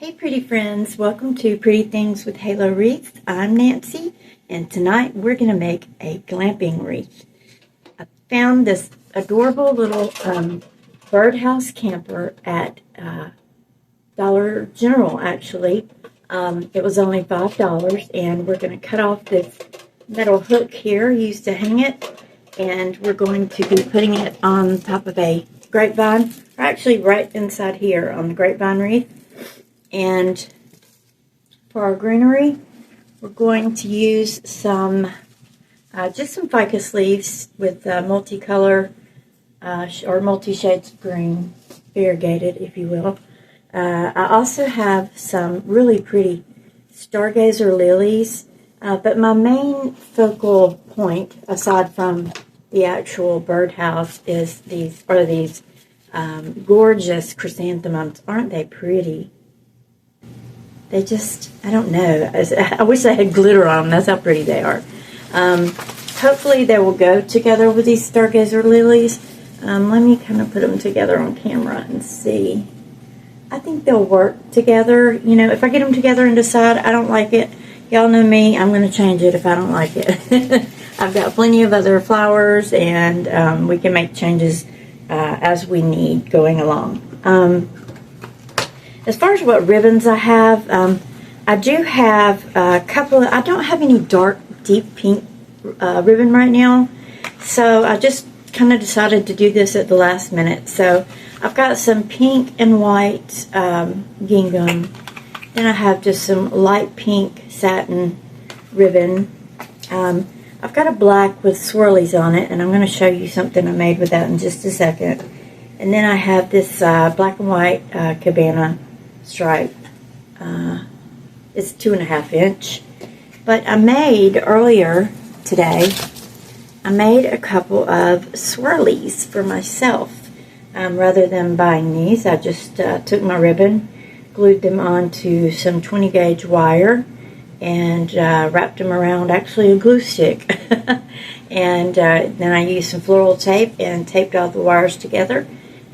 Hey pretty friends, welcome to Pretty Things with Halo Wreath. I'm Nancy, and tonight we're going to make a glamping wreath. I found this adorable little birdhouse camper at Dollar General, actually. It was only $5, and we're going to cut off this metal hook here used to hang it, and we're going to be putting it on top of a grapevine, or actually right inside here on the grapevine wreath. And for our greenery, we're going to use some, just some ficus leaves with multicolor or multi-shades of green, variegated, if you will. I also have some really pretty stargazer lilies, but my main focal point, aside from the actual birdhouse, is these gorgeous chrysanthemums. Aren't they pretty? They just, I don't know. I wish I had glitter on them. That's how pretty they are. Hopefully they will go together with these stargazer lilies. Let me kind of put them together on camera and see. I think they'll work together. You know, if I get them together and decide I don't like it, y'all know me, I'm going to change it if I don't like it. I've got plenty of other flowers, and we can make changes as we need going along. As far as what ribbons I have, I do have a couple of, I don't have any dark, deep pink ribbon right now. So I just kind of decided to do this at the last minute. So I've got some pink and white gingham. Then I have just some light pink satin ribbon. I've got a black with swirlies on it, and I'm going to show you something I made with that in just a second. And then I have this black and white cabana stripe. It's 2.5 inch. But I made earlier today, I made a couple of swirlies for myself. Rather than buying these, I just took my ribbon, glued them onto some 20 gauge wire, and wrapped them around actually a glue stick. And then I used some floral tape and taped all the wires together,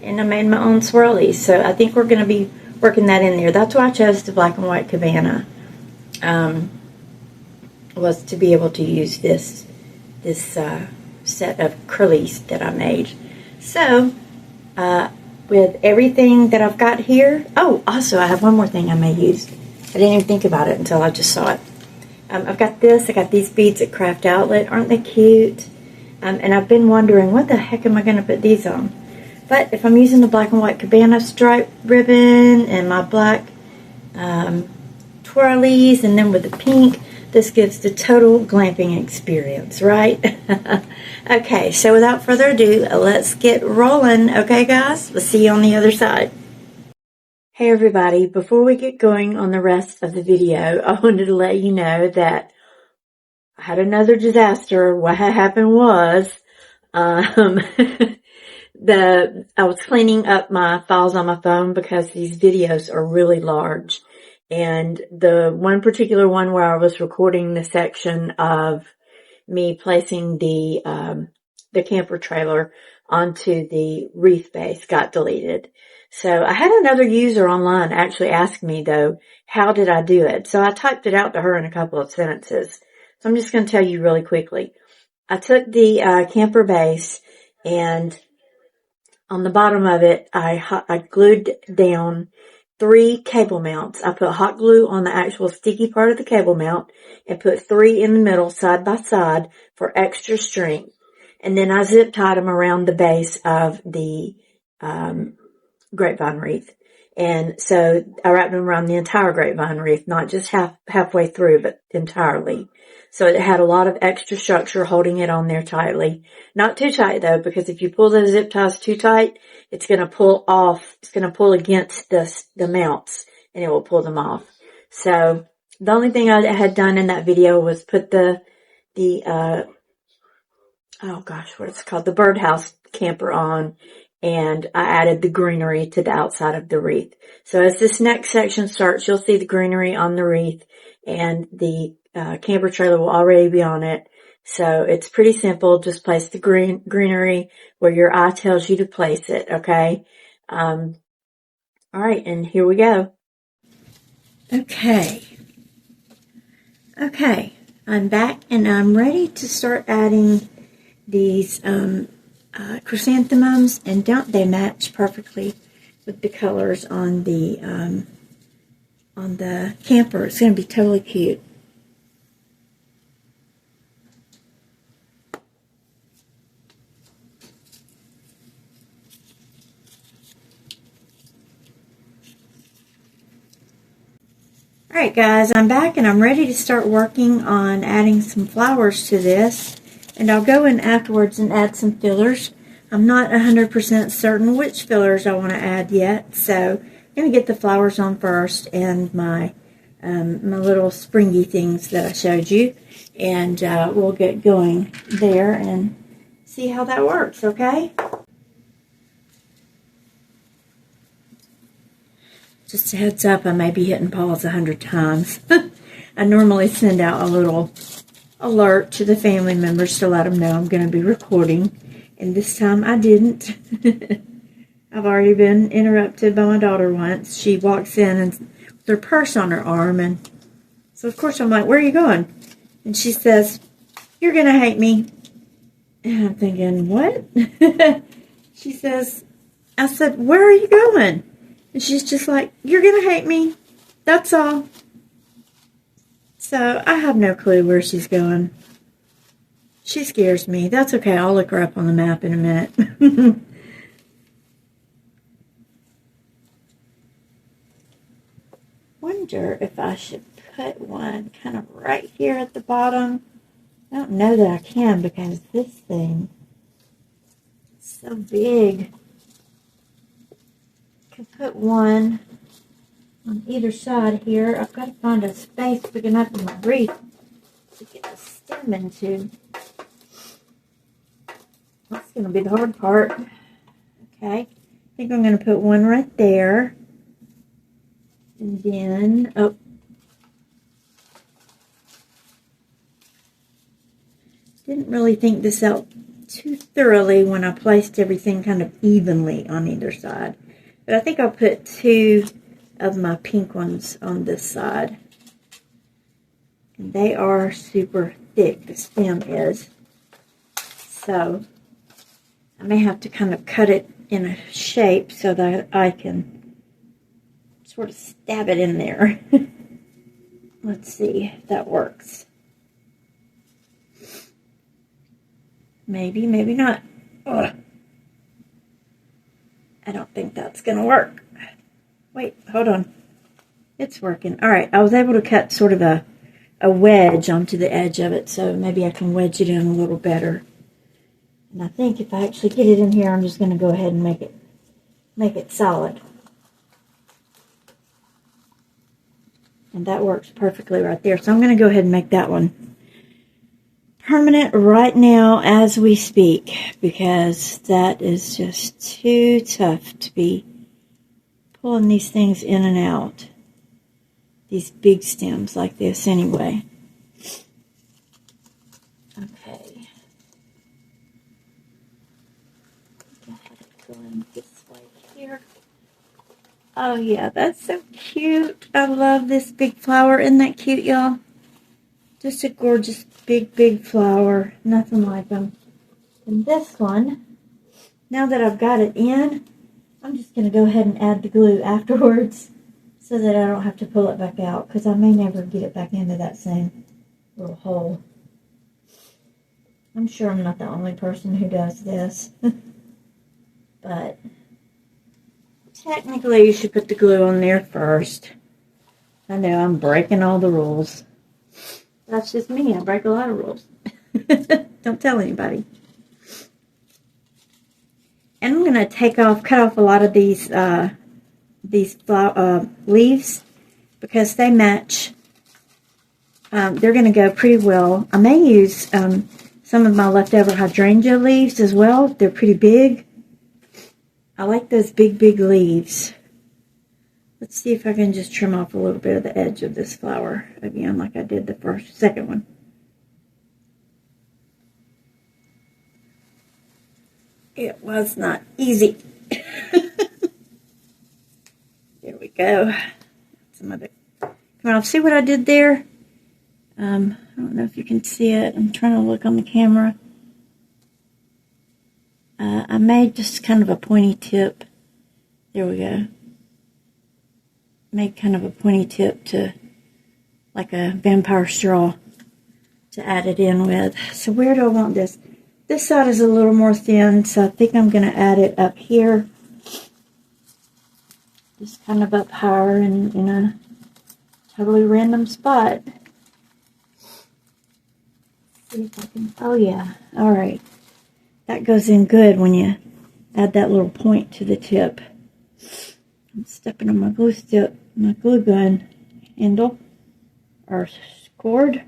and I made my own swirlies. So I think we're going to be working that in there. That's why I chose the black and white cabana, was to be able to use this set of curlies that I made. So with everything that I've got here, oh, also I have one more thing I may use. I didn't even think about it until I just saw it. I've got this. I got these beads at Craft Outlet. Aren't they cute? And I've been wondering, what the heck am I going to put these on? But if I'm using the black and white cabana stripe ribbon and my black twirlies, and then with the pink, this gives the total glamping experience, right? Okay, so without further ado, let's get rolling. Okay, guys? We'll see you on the other side. Hey, everybody. Before we get going on the rest of the video, I wanted to let you know that I had another disaster. What happened was, I was cleaning up my files on my phone because these videos are really large. And the one particular one where I was recording the section of me placing the camper trailer onto the wreath base got deleted. So I had another user online actually ask me, though, how did I do it? So I typed it out to her in a couple of sentences. So I'm just going to tell you really quickly. I took the camper base, and on the bottom of it, I glued down 3 cable mounts. I put hot glue on the actual sticky part of the cable mount and put 3 in the middle side by side for extra strength. And then I zip tied them around the base of the grapevine wreath. And so I wrapped them around the entire grapevine wreath, not just halfway through, but entirely. So it had a lot of extra structure holding it on there tightly. Not too tight though, because if you pull those zip ties too tight, it's going to pull off. It's going to pull against the mounts, and it will pull them off. So the only thing I had done in that video was put the oh gosh, what it's called, the birdhouse camper on, and I added the greenery to the outside of the wreath. So as this next section starts, you'll see the greenery on the wreath, and the camper trailer will already be on it. So it's pretty simple. Just place the greenery where your eye tells you to place it, okay? All right, and here we go. Okay. Okay, I'm back and I'm ready to start adding these chrysanthemums, and don't they match perfectly with the colors on the camper? It's going to be totally cute. Alright guys, I'm back and I'm ready to start working on adding some flowers to this. And I'll go in afterwards and add some fillers. I'm not 100% certain which fillers I want to add yet. So I'm going to get the flowers on first and my little springy things that I showed you. And we'll get going there and see how that works, okay? Just a heads up, I may be hitting pause 100 times. I normally send out a little alert to the family members to let them know I'm going to be recording. And this time I didn't. I've already been interrupted by my daughter once. She walks in and with her purse on her arm. And so, of course, I'm like, where are you going? And she says, you're going to hate me. And I'm thinking, what? She says, I said, where are you going? And she's just like, you're going to hate me. That's all. So I have no clue where she's going. She scares me. That's okay. I'll look her up on the map in a minute. Wonder if I should put one kind of right here at the bottom. I don't know that I can because this thing is so big. Put one on either side here. I've got to find a space big enough in my wreath to get the stem into. That's going to be the hard part. Okay, I think I'm going to put one right there. And then, oh. Didn't really think this out too thoroughly when I placed everything kind of evenly on either side. But I think I'll put two of my pink ones on this side. And they are super thick, the stem is. So I may have to kind of cut it in a shape so that I can sort of stab it in there. Let's see if that works. Maybe, maybe not. Ugh. I don't think that's going to work. Wait, hold on. It's working. All right, I was able to cut sort of a wedge onto the edge of it, so maybe I can wedge it in a little better. And I think if I actually get it in here, I'm just going to go ahead and make it solid. And that works perfectly right there. So I'm going to go ahead and make that one permanent right now as we speak, because that is just too tough to be pulling these things in and out. These big stems like this anyway. Okay. Go ahead and go in this way here. Oh yeah, that's so cute. I love this big flower. Isn't that cute, y'all? Just a gorgeous big flower. Nothing like them. And this one, now that I've got it in, I'm just going to go ahead and add the glue afterwards so that I don't have to pull it back out, because I may never get it back into that same little hole. I'm sure I'm not the only person who does this. But technically you should put the glue on there first. I know I'm breaking all the rules. That's just me. I break a lot of rules. Don't tell anybody. And I'm going to cut off a lot of these leaves because they match. They're going to go pretty well. I may use some of my leftover hydrangea leaves as well. They're pretty big. I like those big leaves. Let's see if I can just trim off a little bit of the edge of this flower again, like I did the second one. It was not easy. There we go. Some of the Well, see what I did there? I don't know if you can see it. I'm trying to look on the camera. I made just kind of a pointy tip. There we go. Made kind of a pointy tip to like a vampire straw to add it in with. So where do I want this? This side is a little more thin, so I think I'm going to add it up here. Just kind of up higher and in a totally random spot. See if I can, oh yeah, all right. That goes in good when you add that little point to the tip. I'm stepping on my glue gun handle or cord.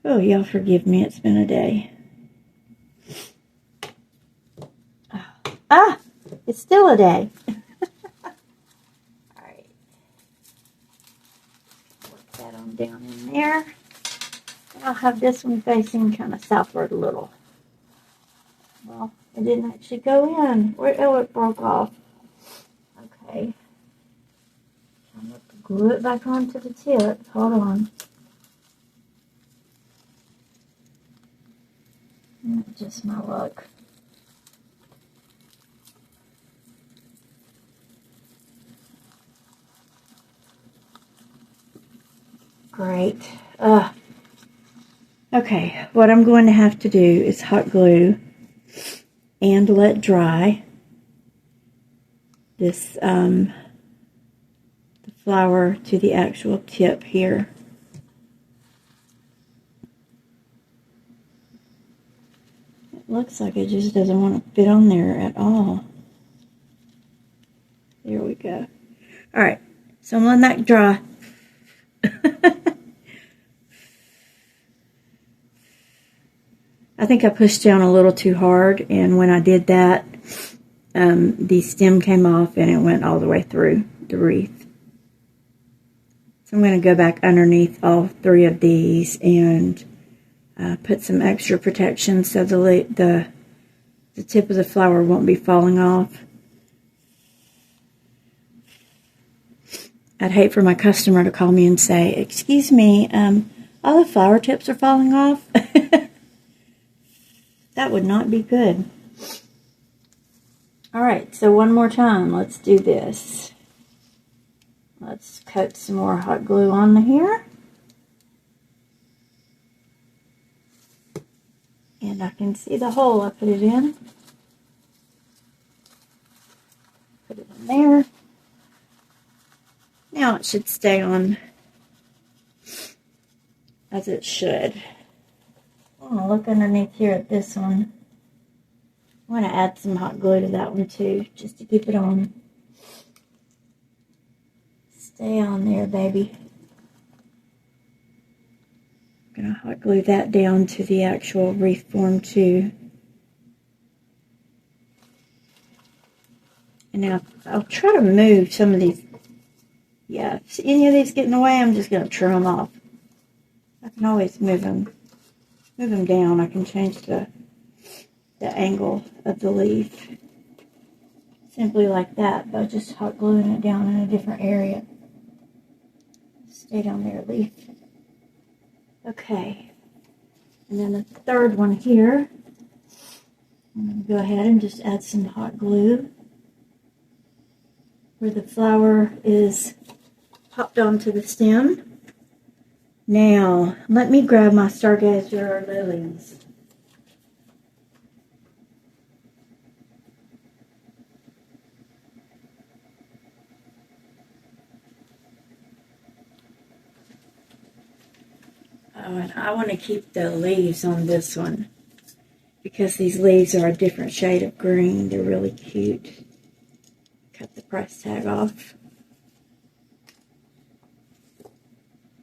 Oh, y'all forgive me, it's been a day. Ah, it's still a day. All right. Work that on down in there. I'll have this one facing kind of southward a little. Well, it didn't actually go in. Oh, it broke off. Okay. I'm going to glue it back onto the tip. Hold on. Not just my luck. Great. Okay, what I'm going to have to do is hot glue and let dry this the flower to the actual tip here. It looks like it just doesn't want to fit on there at all. There we go. All right, so I'm letting that dry. I think I pushed down a little too hard, and when I did that, the stem came off and it went all the way through the wreath. So I'm going to go back underneath all three of these and put some extra protection so the tip of the flower won't be falling off. I'd hate for my customer to call me and say, "Excuse me, all the flower tips are falling off." That would not be good. All right, so one more time, let's do this. Let's coat some more hot glue on here. And I can see the hole I put it in. Put it in there. Now it should stay on as it should. I'm going to look underneath here at this one. I'm going to add some hot glue to that one too, just to keep it on. Stay on there, baby. I'm going to hot glue that down to the actual wreath form too. And now I'll try to move some of these. Yeah, if any of these get in the way, I'm just going to trim them off. I can always move them down. I can change the angle of the leaf simply like that by just hot gluing it down in a different area. Stay down there, leaf. Okay, and then the third one here, I'm going to go ahead and just add some hot glue where the flower is popped onto the stem. Now, let me grab my stargazer lilies. Oh, and I want to keep the leaves on this one because these leaves are a different shade of green. They're really cute. Cut the price tag off.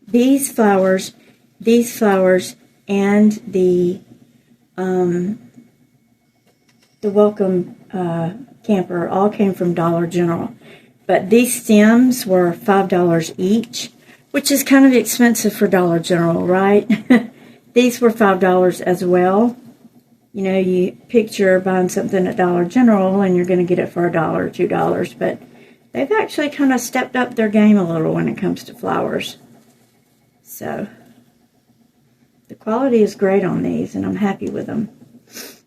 These flowers and the welcome camper all came from Dollar General. But these stems were $5 each, which is kind of expensive for Dollar General, right? These were $5 as well. You know, you picture buying something at Dollar General and you're going to get it for $1 or $2, but they've actually kind of stepped up their game a little when it comes to flowers. So the quality is great on these, and I'm happy with them. So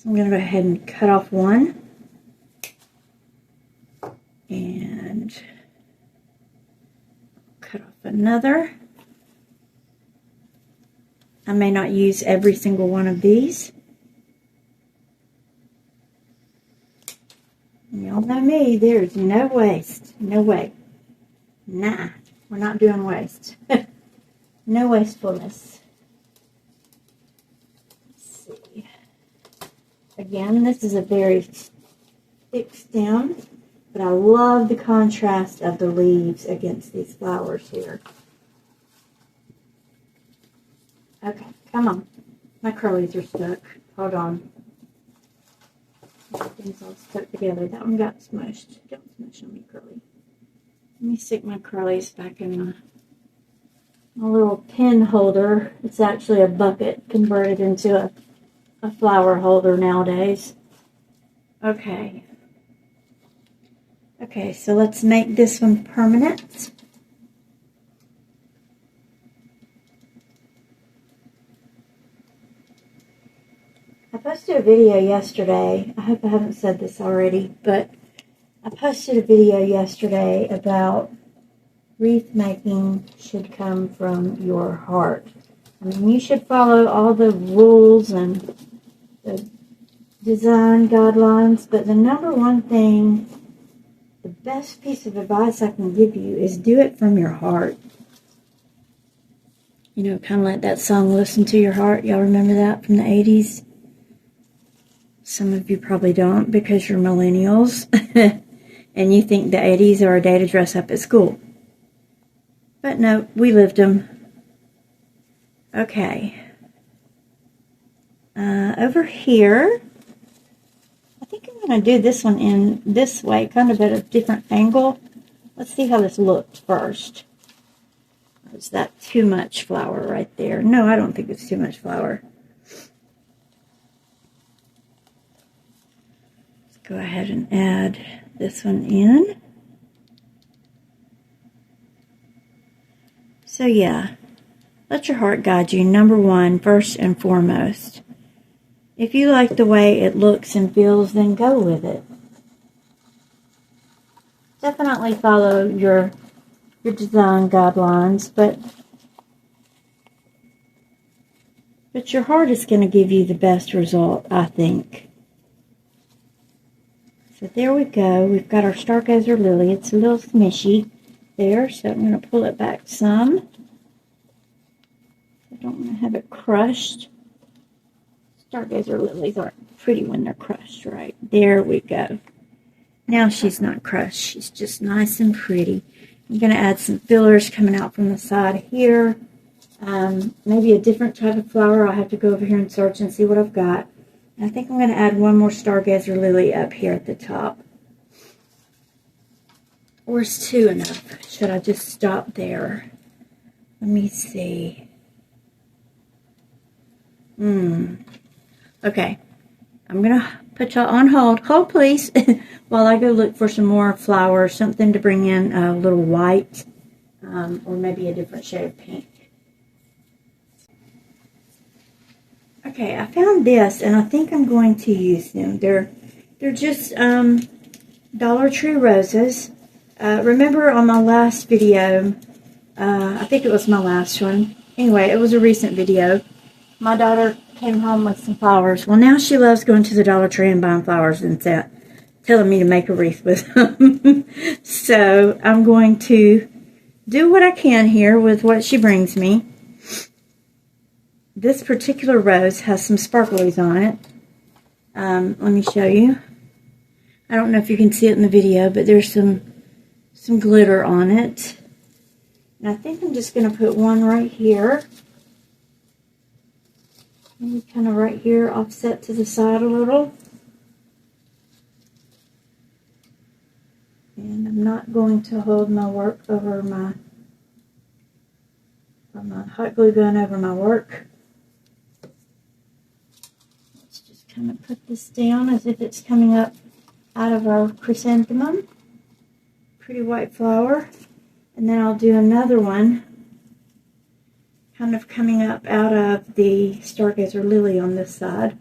I'm going to go ahead and cut off one. And cut off another. I may not use every single one of these. Y'all know me, there's no waste. No way. Nah, we're not doing waste. No wastefulness. Let's see. Again, this is a very thick stem, but I love the contrast of the leaves against these flowers here. Okay, come on. My curlies are stuck. Hold on. Things all stuck together. That one got smushed. Don't smush on me, curly. Let me stick my curlies back in my little pin holder. It's actually a bucket converted into a flower holder nowadays. Okay. Okay, so let's make this one permanent. I posted a video yesterday. I hope I haven't said this already, but I posted a video yesterday about wreath making should come from your heart. I mean, you should follow all the rules and the design guidelines, but the number one thing, the best piece of advice I can give you is do it from your heart. You know, kind of like that song, Listen to Your Heart. Y'all remember that from the 80s? Some of you probably don't because you're millennials and you think the 80s are a day to dress up at school. But no, we lived them. Okay. Over here, I think I'm going to do this one in this way, kind of at a different angle. Let's see how this looks first. Is that too much flower right there? No, I don't think it's too much flower. Let's go ahead and add this one in. So yeah, let your heart guide you, number one, first and foremost. If you like the way it looks and feels, then go with it. Definitely follow your design guidelines, but your heart is going to give you the best result, I think. So there we go. We've got our stargazer lily. It's a little smushy there, so I'm going to pull it back some. I don't want to have it crushed. Stargazer lilies aren't pretty when they're crushed, right? There we go. Now she's not crushed. She's just nice and pretty. I'm going to add some fillers coming out from the side here. Maybe a different type of flower. I'll have to go over here and search and see what I've got. And I think I'm going to add one more stargazer lily up here at the top. Or is two enough? Should I just stop there? Let me see. Okay. I'm going to put y'all on hold. Hold, please. While I go look for some more flowers. Something to bring in a little white. Or maybe a different shade of pink. Okay, I found this, and I think I'm going to use them. They're just Dollar Tree roses. Remember on my last video, I think it was my last one. Anyway, it was a recent video. My daughter came home with some flowers. Well, now she loves going to the Dollar Tree and buying flowers and telling me to make a wreath with them. So I'm going to do what I can here with what she brings me. This particular rose has some sparklies on it. Let me show you. I don't know if you can see it in the video, but there's some glitter on it. And I think I'm just going to put one right here. Maybe kind of right here, offset to the side a little. And I'm not going to hold my work over my hot glue gun over my work. Let's just kind of put this down as if it's coming up out of our chrysanthemum. Pretty white flower. And then I'll do another one kind of coming up out of the stargazer lily on this side.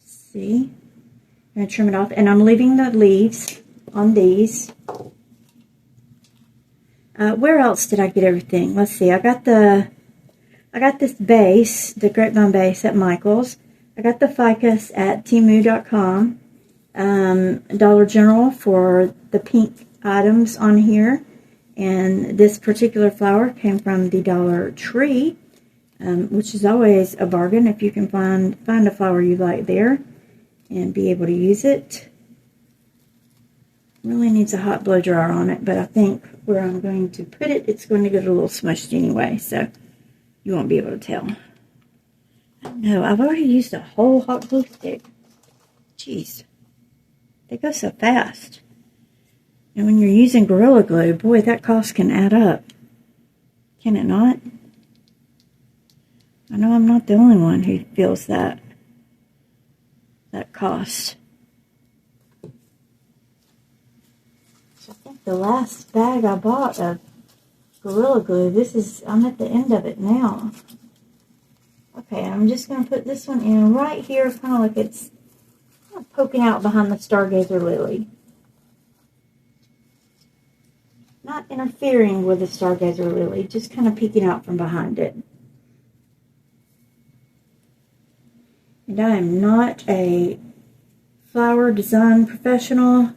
See? I'm going to trim it off. And I'm leaving the leaves on these. Where else did I get everything? Let's see. I got this base, the grapevine base at Michael's. I got the ficus at Temu.com. Dollar General for the pink items on here. And this particular flower came from the Dollar Tree, which is always a bargain if you can find a flower you like there and be able to use it. Really needs a hot blow dryer on it, but I think where I'm going to put it, it's going to get a little smushed anyway, so you won't be able to tell. I don't know, I've already used a whole hot glue stick. Jeez, they go so fast. And when you're using Gorilla Glue, boy, that cost can add up. Can it not? I know I'm not the only one who feels that cost. So I think the last bag I bought of Gorilla Glue, I'm at the end of it now. Okay, I'm just going to put this one in right here, kind of like it's kind of poking out behind the stargazer lily. Not interfering with the stargazer lily, just kind of peeking out from behind it. And I am not a flower design professional.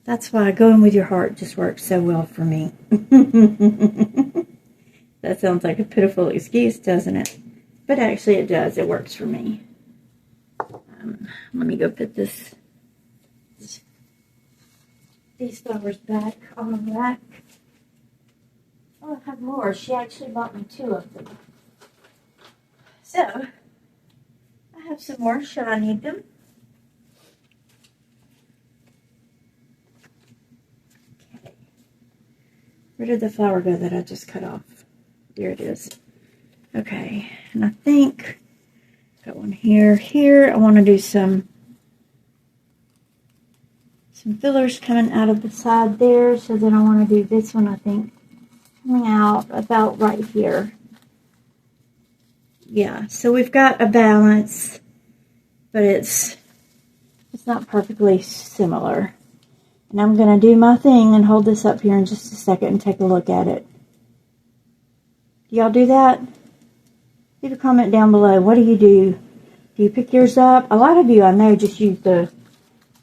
That's why going with your heart just works so well for me. That sounds like a pitiful excuse, doesn't it? But actually it does. It works for me. Let me go put these flowers back on the rack. Oh, I have more. She actually bought me 2 of them. So, I have some more should I need them. Okay. Where did the flower go that I just cut off? There it is. Okay, and I think got one here. Here, I want to do some fillers coming out of the side there. So then I want to do this one, I think, coming out about right here. Yeah, so we've got a balance, but it's not perfectly similar. And I'm going to do my thing and hold this up here in just a second and take a look at it. Do y'all do that? Leave a comment down below. What do you do? Do you pick yours up? A lot of you I know just use the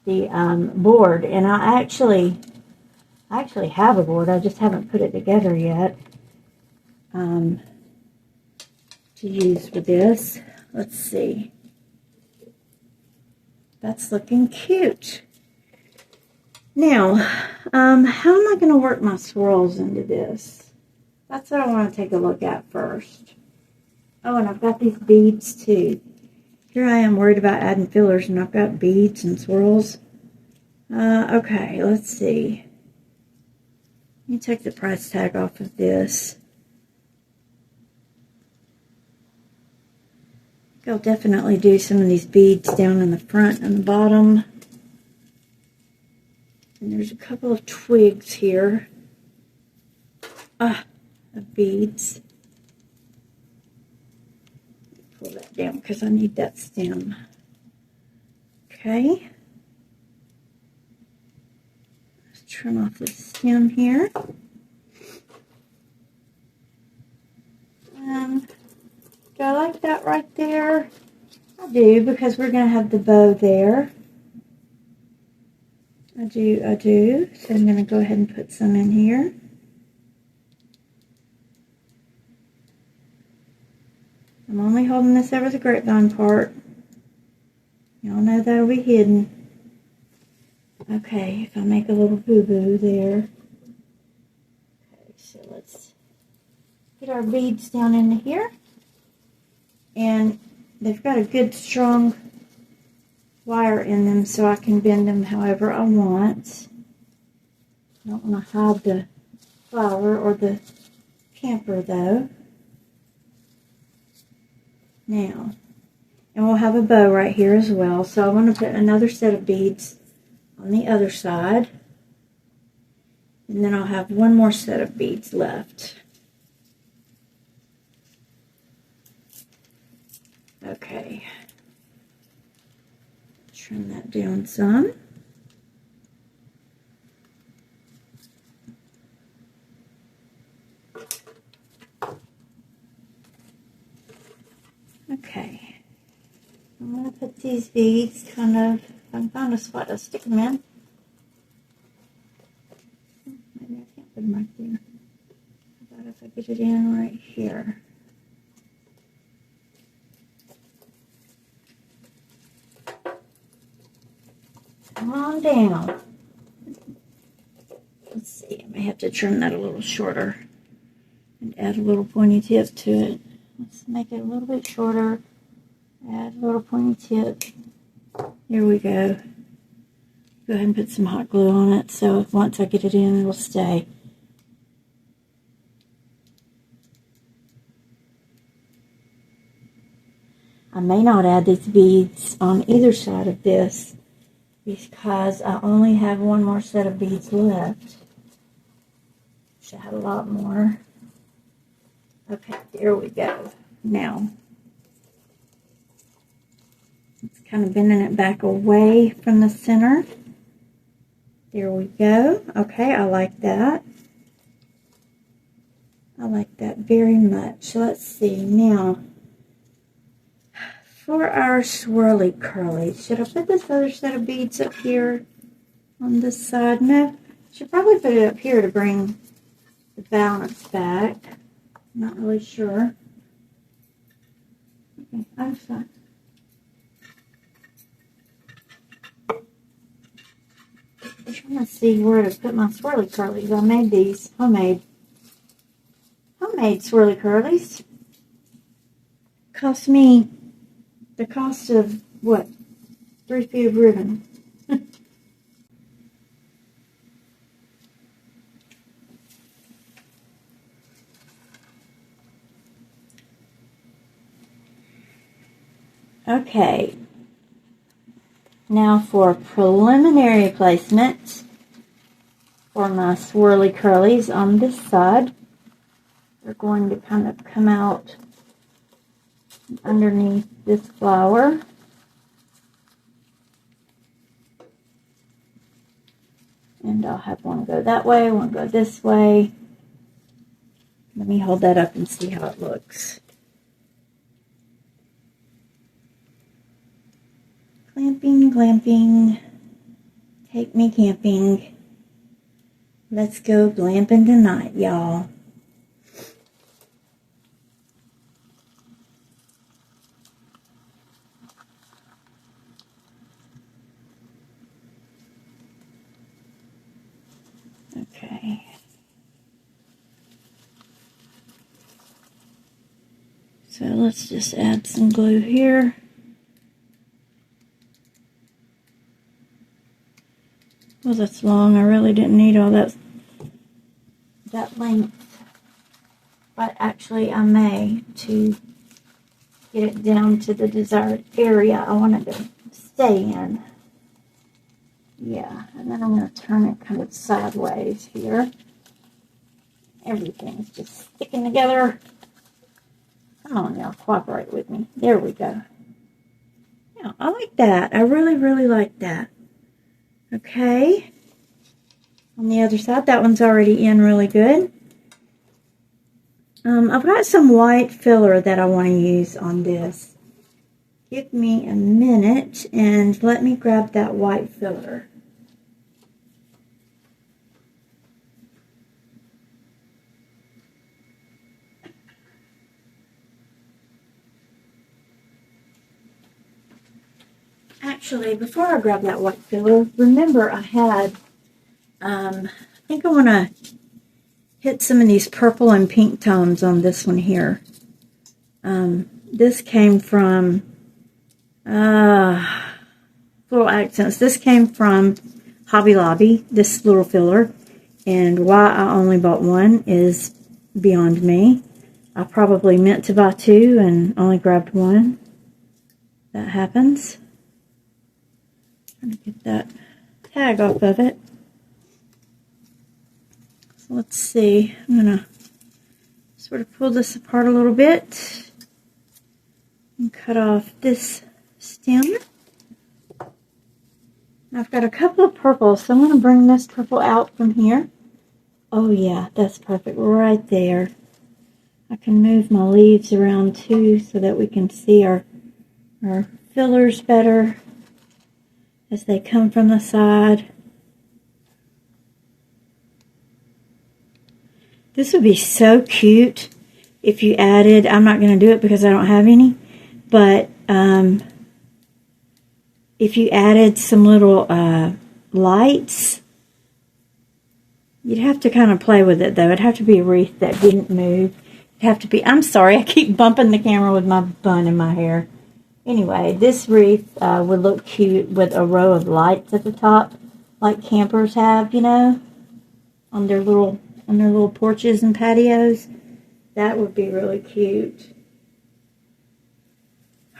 board, and I actually have a board. I just haven't put it together yet to use with this. Let's see. That's looking cute. Now, how am I going to work my swirls into this? That's what I want to take a look at first. Oh, and I've got these beads too. Here I am worried about adding fillers, and I've got beads and swirls. Okay, let's see. Let me take the price tag off of this. I'll definitely do some of these beads down in the front and the bottom. And there's a couple of twigs here. Of beads. Pull that down because I need that stem. Okay. Let's trim off the stem here. Do I like that right there? I do, because we're going to have the bow there. I do. So I'm going to go ahead and put some in here. I'm only holding this over the grapevine part. Y'all know that'll be hidden. Okay, if I make a little boo-boo there. Okay, so let's get our beads down into here. And they've got a good strong wire in them so I can bend them however I want. I don't want to hide the flower or the camper though. Now, And we'll have a bow right here as well. So I want to put another set of beads on the other side. And then I'll have one more set of beads left. Okay. Trim that down some. Okay. I'm going to put these beads kind of, if I can find a spot to stick them in. Maybe I can't put them right there. How about if I get it in right here? Come on down. Let's see, I may have to trim that a little shorter and add a little pointy tip to it. Let's make it a little bit shorter. Add a little pointy tip. Here we go. Go ahead and put some hot glue on it so once I get it in, it'll stay. I may not add these beads on either side of this because I only have one more set of beads left. Should have a lot more. Okay, there we go. Now, it's kind of bending it back away from the center. There we go. Okay, I like that. I like that very much. Let's see now. For our swirly curlies, should I put this other set of beads up here on this side? No, should probably put it up here to bring the balance back. Not really sure. Okay, I'm fine. I'm trying to see where to put my swirly curlies. I made these homemade swirly curlies. Cost me the cost of, what, 3 feet of ribbon. Okay. Now for preliminary placement for my swirly curlies on this side. They're going to kind of come out underneath this flower. And I'll have one go that way, one go this way. Let me hold that up and see how it looks. Glamping, glamping, take me camping. Let's go glamping tonight, y'all. Okay. So let's just add some glue here. Well, that's long. I really didn't need all that length. But actually, I may to get it down to the desired area I want it to stay in. Yeah, and then I'm going to turn it kind of sideways here. Everything's just sticking together. Come on now, cooperate with me. There we go. Yeah, I like that. I really, really like that. Okay. On the other side, that one's already in really good. I've got some white filler that I want to use on this. Give me a minute and let me grab that white filler. Actually, before I grab that white filler, remember I had, I think I want to hit some of these purple and pink tones on this one here. This came from Floral Accents. This came from Hobby Lobby, this little filler. And why I only bought one is beyond me. I probably meant to buy two and only grabbed one. that happens. Trying to get that tag off of it. So let's see. I'm going to sort of pull this apart a little bit and cut off this stem. I've got a couple of purples, so I'm going to bring this purple out from here. Oh yeah, that's perfect right there. I can move my leaves around too so that we can see our fillers better as they come from the side. This would be so cute if you added, I'm not going to do it because I don't have any, but if you added some little lights, you'd have to kind of play with it though. It'd have to be a wreath that didn't move. It'd have to be, I'm sorry, I keep bumping the camera with my bun in my hair. Anyway, this wreath would look cute with a row of lights at the top, like campers have, you know, on their little porches and patios. That would be really cute.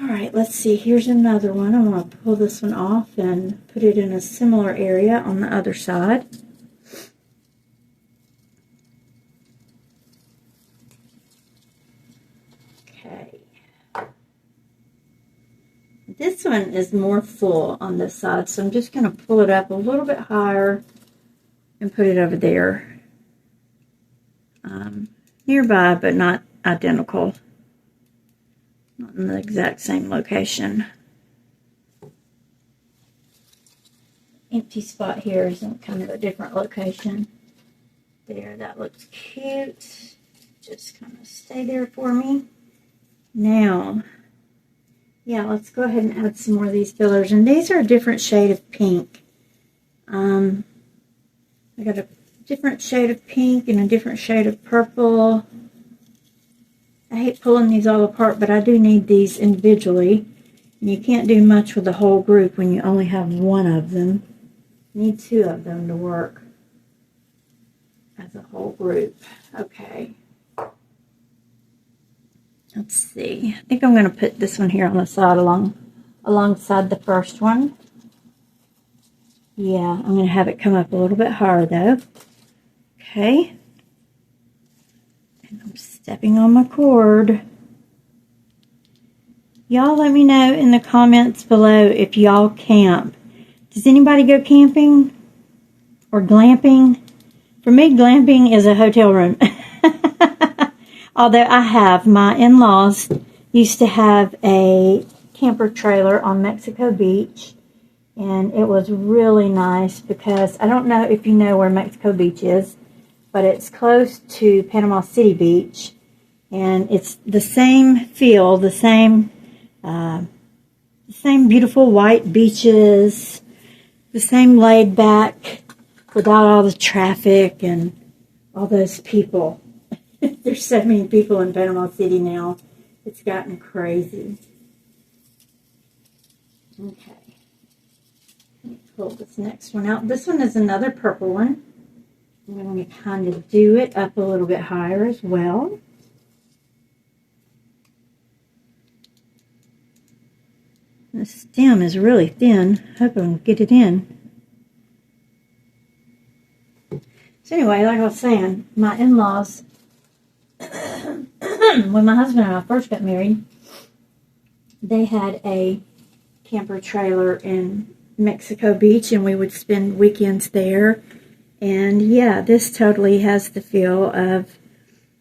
All right, let's see. Here's another one. I'm going to pull this one off and put it in a similar area on the other side. Okay. This one is more full on this side, so I'm just going to pull it up a little bit higher and put it over there. Nearby, but not identical. Not in the exact same location. Empty spot here is in kind of a different location. There, that looks cute. Just kind of stay there for me. Now, yeah, let's go ahead and add some more of these fillers. And these are a different shade of pink. I got a different shade of pink and a different shade of purple. I hate pulling these all apart, but I do need these individually. And you can't do much with the whole group when you only have one of them. You need two of them to work as a whole group. Okay. Let's see. I think I'm going to put this one here on the side alongside the first one. Yeah, I'm going to have it come up a little bit higher though. Okay. And I'm stepping on my cord. Y'all let me know in the comments below if y'all camp. Does anybody go camping or glamping? For me, glamping is a hotel room. Although I have, my in-laws used to have a camper trailer on Mexico Beach. And it was really nice because I don't know if you know where Mexico Beach is, but it's close to Panama City Beach. And it's the same feel, the same beautiful white beaches, the same laid back without all the traffic and all those people. There's so many people in Panama City now. It's gotten crazy. Okay. Let me pull this next one out. This one is another purple one. I'm going to kind of do it up a little bit higher as well. The stem is really thin. Hope I can get it in. So anyway, like I was saying, my in-laws, when my husband and I first got married, they had a camper trailer in Mexico Beach, and we would spend weekends there. And yeah, this totally has the feel of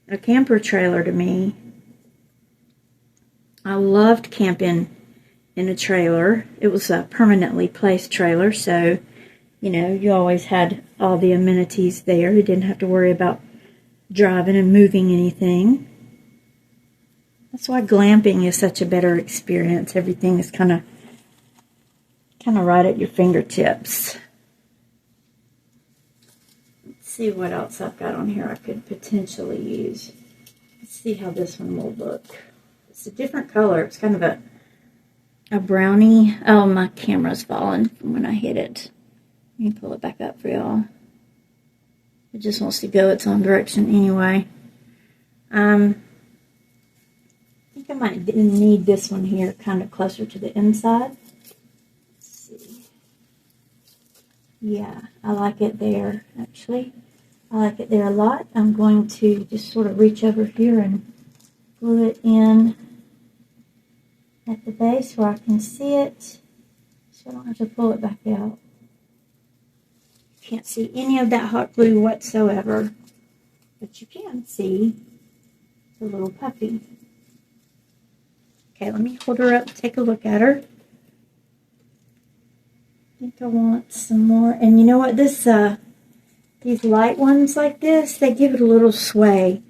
a camper trailer to me. I loved camping in a trailer. It was a permanently placed trailer, so you know, you always had all the amenities there. You didn't have to worry about driving and moving anything. That's why glamping is such a better experience. Everything is kind of right at your fingertips. Let's see what else I've got on here I could potentially use. Let's see how this one will look. It's a different color. It's kind of a brownie. Oh, my camera's falling from when I hit it. Let me pull it back up for y'all. It just wants to go its own direction anyway. I think think I might need this one here kind of closer to the inside. Let's see. Yeah, I like it there, actually. I like it there a lot. I'm going to just sort of reach over here and glue it in at the base where I can see it, so I don't have to pull it back out. Can't see any of that hot glue whatsoever, but you can see the little puppy. Okay, let me hold her up and take a look at her. I think I want some more. And you know what? These light ones like this, they give it a little sway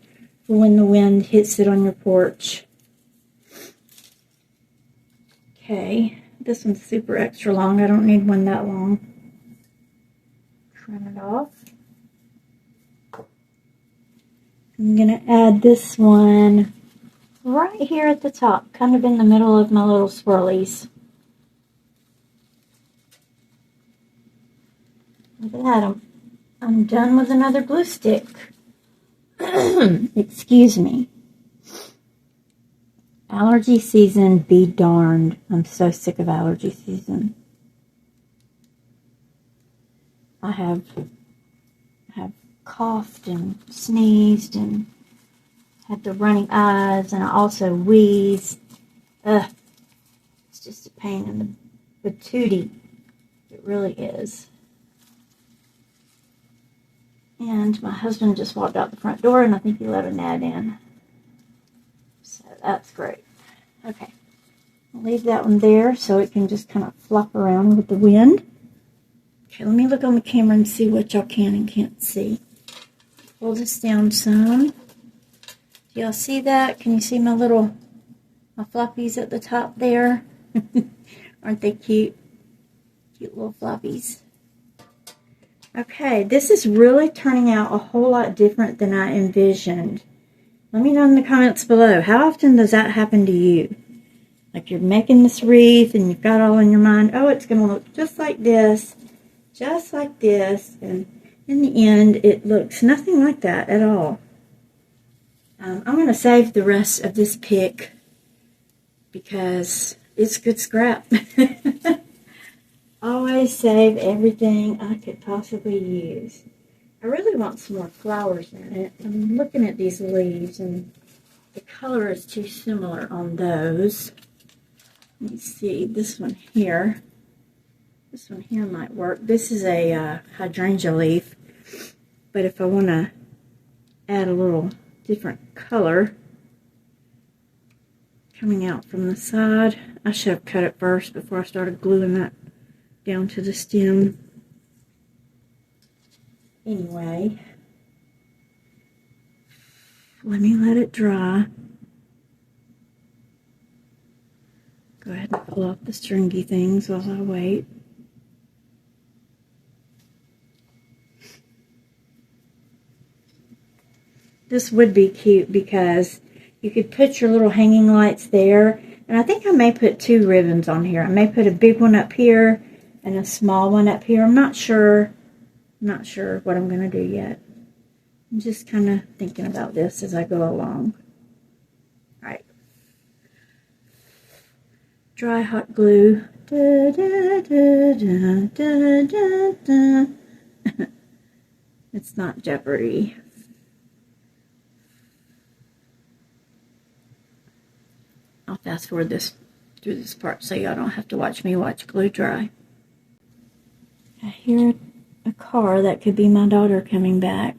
for when the wind hits it on your porch. Okay, this one's super extra long. I don't need one that long. Trim it off. I'm going to add this one right here at the top, kind of in the middle of my little swirlies. Look at that. I'm done with another glue stick. Excuse me. Allergy season be darned. I'm so sick of allergy season. I have coughed and sneezed and had the running eyes, and I also wheezed. Ugh. It's just a pain in the patootie. It really is. And my husband just walked out the front door, and I think he let a gnat in. So that's great. Okay. I'll leave that one there so it can just kind of flop around with the wind. Okay, let me look on the camera and see what y'all can and can't see. Pull this down some. Do y'all see that? Can you see my floppies at the top there? Aren't they cute? Cute little floppies. Okay, this is really turning out a whole lot different than I envisioned. Let me know in the comments below. How often does that happen to you? Like you're making this wreath and you've got all in your mind, oh, it's going to look just like this, and in the end, it looks nothing like that at all. I'm going to save the rest of this pick because it's good scrap. Always save everything I could possibly use. I really want some more flowers in it. I'm looking at these leaves and the color is too similar on those. Let me see, this one here. This one here might work. This is a hydrangea leaf, but if I want to add a little different color coming out from the side, I should have cut it first before I started gluing that down to the stem. Anyway, let me let it dry. Go ahead and pull off the stringy things while I wait. This would be cute because you could put your little hanging lights there. And I think I may put two ribbons on here. I may put a big one up here and a small one up here. I'm not sure. I'm not sure what I'm going to do yet. I'm just kind of thinking about this as I go along. All right. Dry hot glue. Da, da, da, da, da, da. It's not Jeopardy. I'll fast forward through this part so y'all don't have to watch me watch glue dry. I hear a car. That could be my daughter coming back.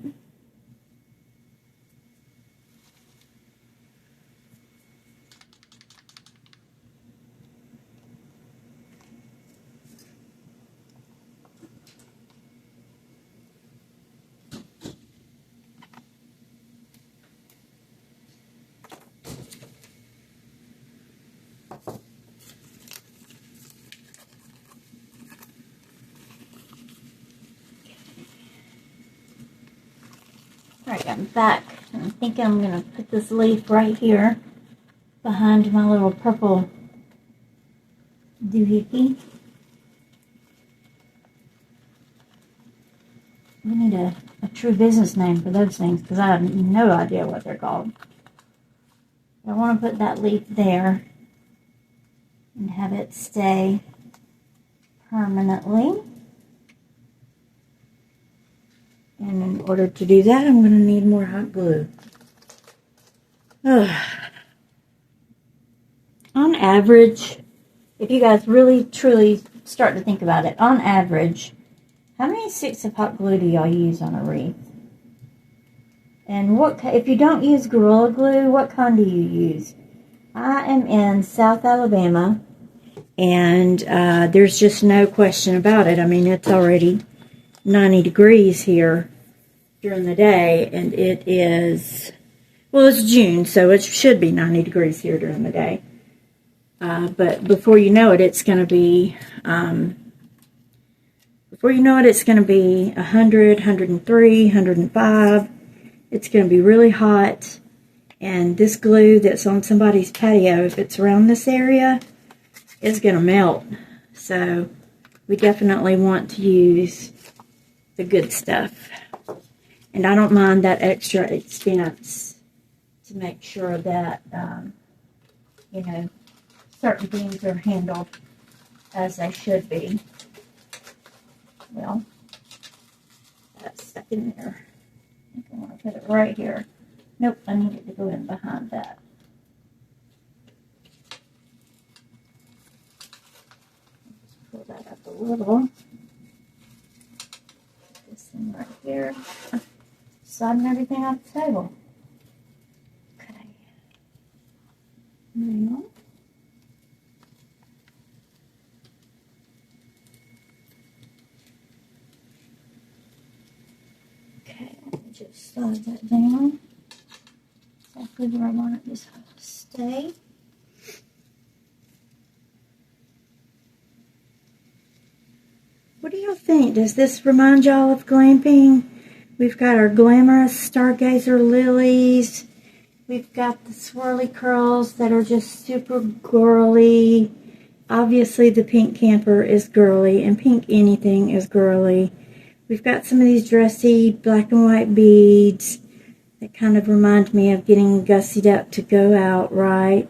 Alright, I'm back. I'm thinking I'm going to put this leaf right here behind my little purple doohickey. We need a true business name for those things because I have no idea what they're called. I want to put that leaf there and have it stay permanently. And in order to do that, I'm going to need more hot glue. Ugh. On average, if you guys really truly start to think about it, on average, how many sticks of hot glue do y'all use on a wreath? And what, if you don't use Gorilla Glue, what kind do you use? I am in South Alabama, and there's just no question about it. I mean, it's already 90 degrees here during the day, and it is, well, it's June, so it should be 90 degrees here during the day. But before you know it, it's going to be, 100, 103, 105. It's going to be really hot. And this glue that's on somebody's patio, if it's around this area, is going to melt. So we definitely want to use the good stuff. And I don't mind that extra expense to make sure that, you know, certain things are handled as they should be. Well, that's stuck in there. I think I want to put it right here. Nope, I need it to go in behind that. Just pull that up a little. Put this thing right here. Sliding everything off the table. Okay. Now. Okay, let me just slide that down. Exactly where I want it to stay. What do y'all think? Does this remind y'all of glamping? We've got our glamorous stargazer lilies. We've got the swirly curls that are just super girly. Obviously the pink camper is girly, and pink anything is girly. We've got some of these dressy black and white beads that kind of remind me of getting gussied up to go out, right?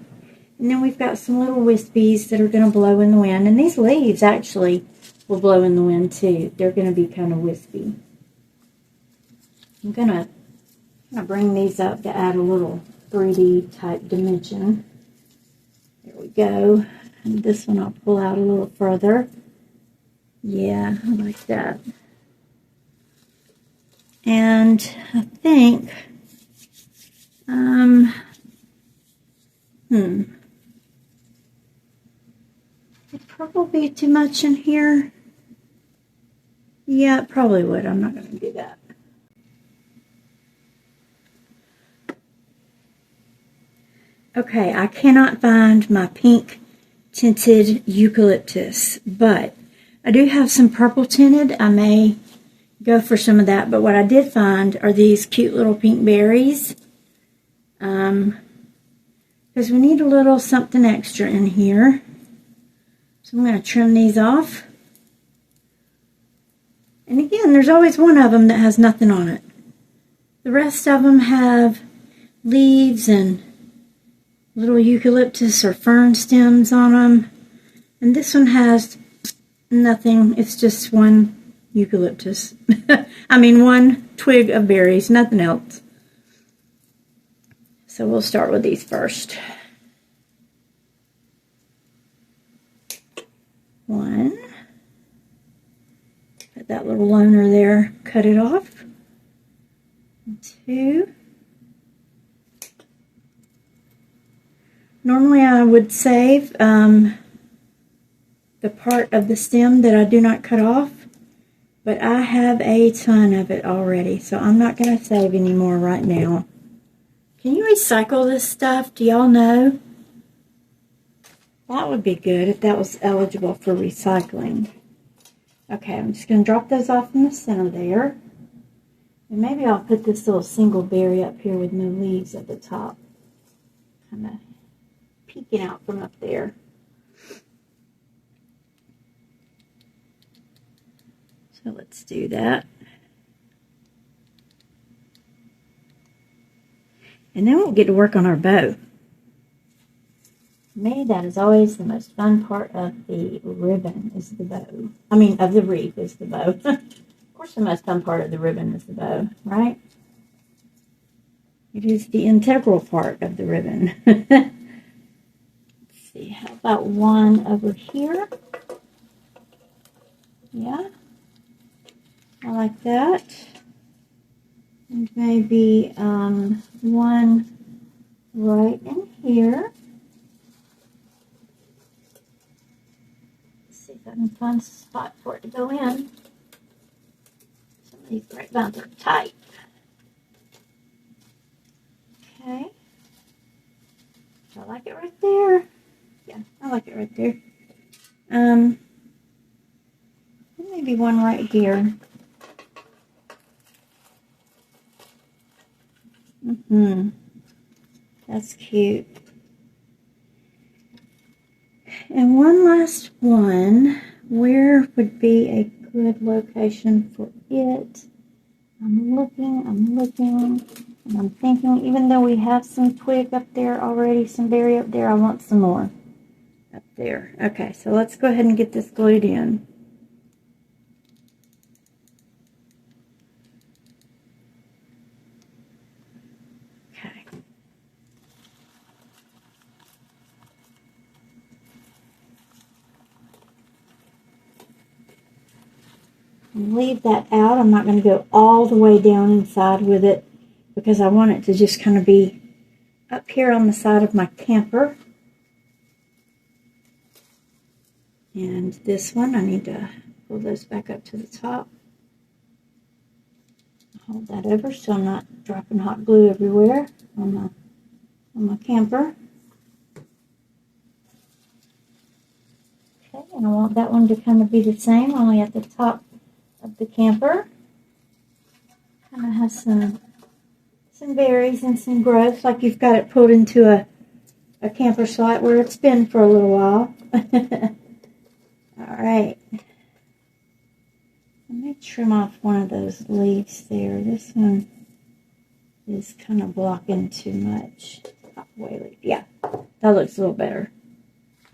And then we've got some little wispies that are going to blow in the wind. And these leaves actually will blow in the wind too. They're going to be kind of wispy. I'm going to bring these up to add a little 3D type dimension. There we go. And this one I'll pull out a little further. Yeah, I like that. And I think, it'd probably be too much in here. Yeah, it probably would. I'm not going to do that. Okay, I cannot find my pink tinted eucalyptus, but I do have some purple tinted. I may go for some of that, but what I did find are these cute little pink berries. Because we need a little something extra in here. So I'm going to trim these off. And again, there's always one of them that has nothing on it. The rest of them have leaves and little eucalyptus or fern stems on them. And this one has nothing. It's just one eucalyptus. I mean, one twig of berries, nothing else. So we'll start with these first. One. Put that little loner there, cut it off. Two. Normally I would save the part of the stem that I do not cut off, but I have a ton of it already, so I'm not going to save any more right now. Can you recycle this stuff? Do y'all know? That would be good if that was eligible for recycling. Okay, I'm just going to drop those off in the center there. And maybe I'll put this little single berry up here with no leaves at the top. Kind of peeking out from up there. So let's do that. And then we'll get to work on our bow. that is always the most fun part of the ribbon is the bow. I mean, of the wreath is the bow. Of course, the most fun part of the ribbon is the bow, right? It is the integral part of the ribbon. Let's see, how about one over here? Yeah, I like that. And maybe one right in here. Let's see if I can find a spot for it to go in. Some of these grapevines are tight. Okay. I like it right there. Yeah, I like it right there. Maybe one right here. That's cute. And one last one. Where would be a good location for it? I'm looking, and I'm thinking, even though we have some twig up there already, some berry up there, I want some more up there. Okay, so let's go ahead and get this glued in. Okay. Leave that out. I'm not going to go all the way down inside with it because I want it to just kind of be up here on the side of my camper. And this one, I need to pull those back up to the top. Hold that over so I'm not dropping hot glue everywhere on my camper. Okay, and I want that one to kind of be the same, only at the top of the camper. Kind of has some berries and some growth, like you've got it pulled into a camper slot where it's been for a little while. All right. Let me trim off one of those leaves there. This one is kind of blocking too much. Yeah, that looks a little better.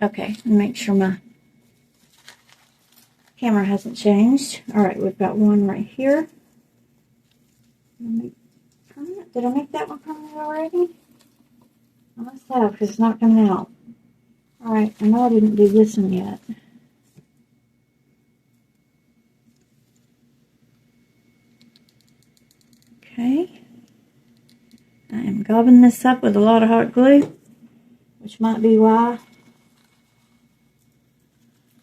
Okay, make sure my camera hasn't changed. All right, we've got one right here. Did I make that one permanent already? I must have, because it's not coming out. All right, I know I didn't do this one yet. Okay. I am gobbing this up with a lot of hot glue, which might be why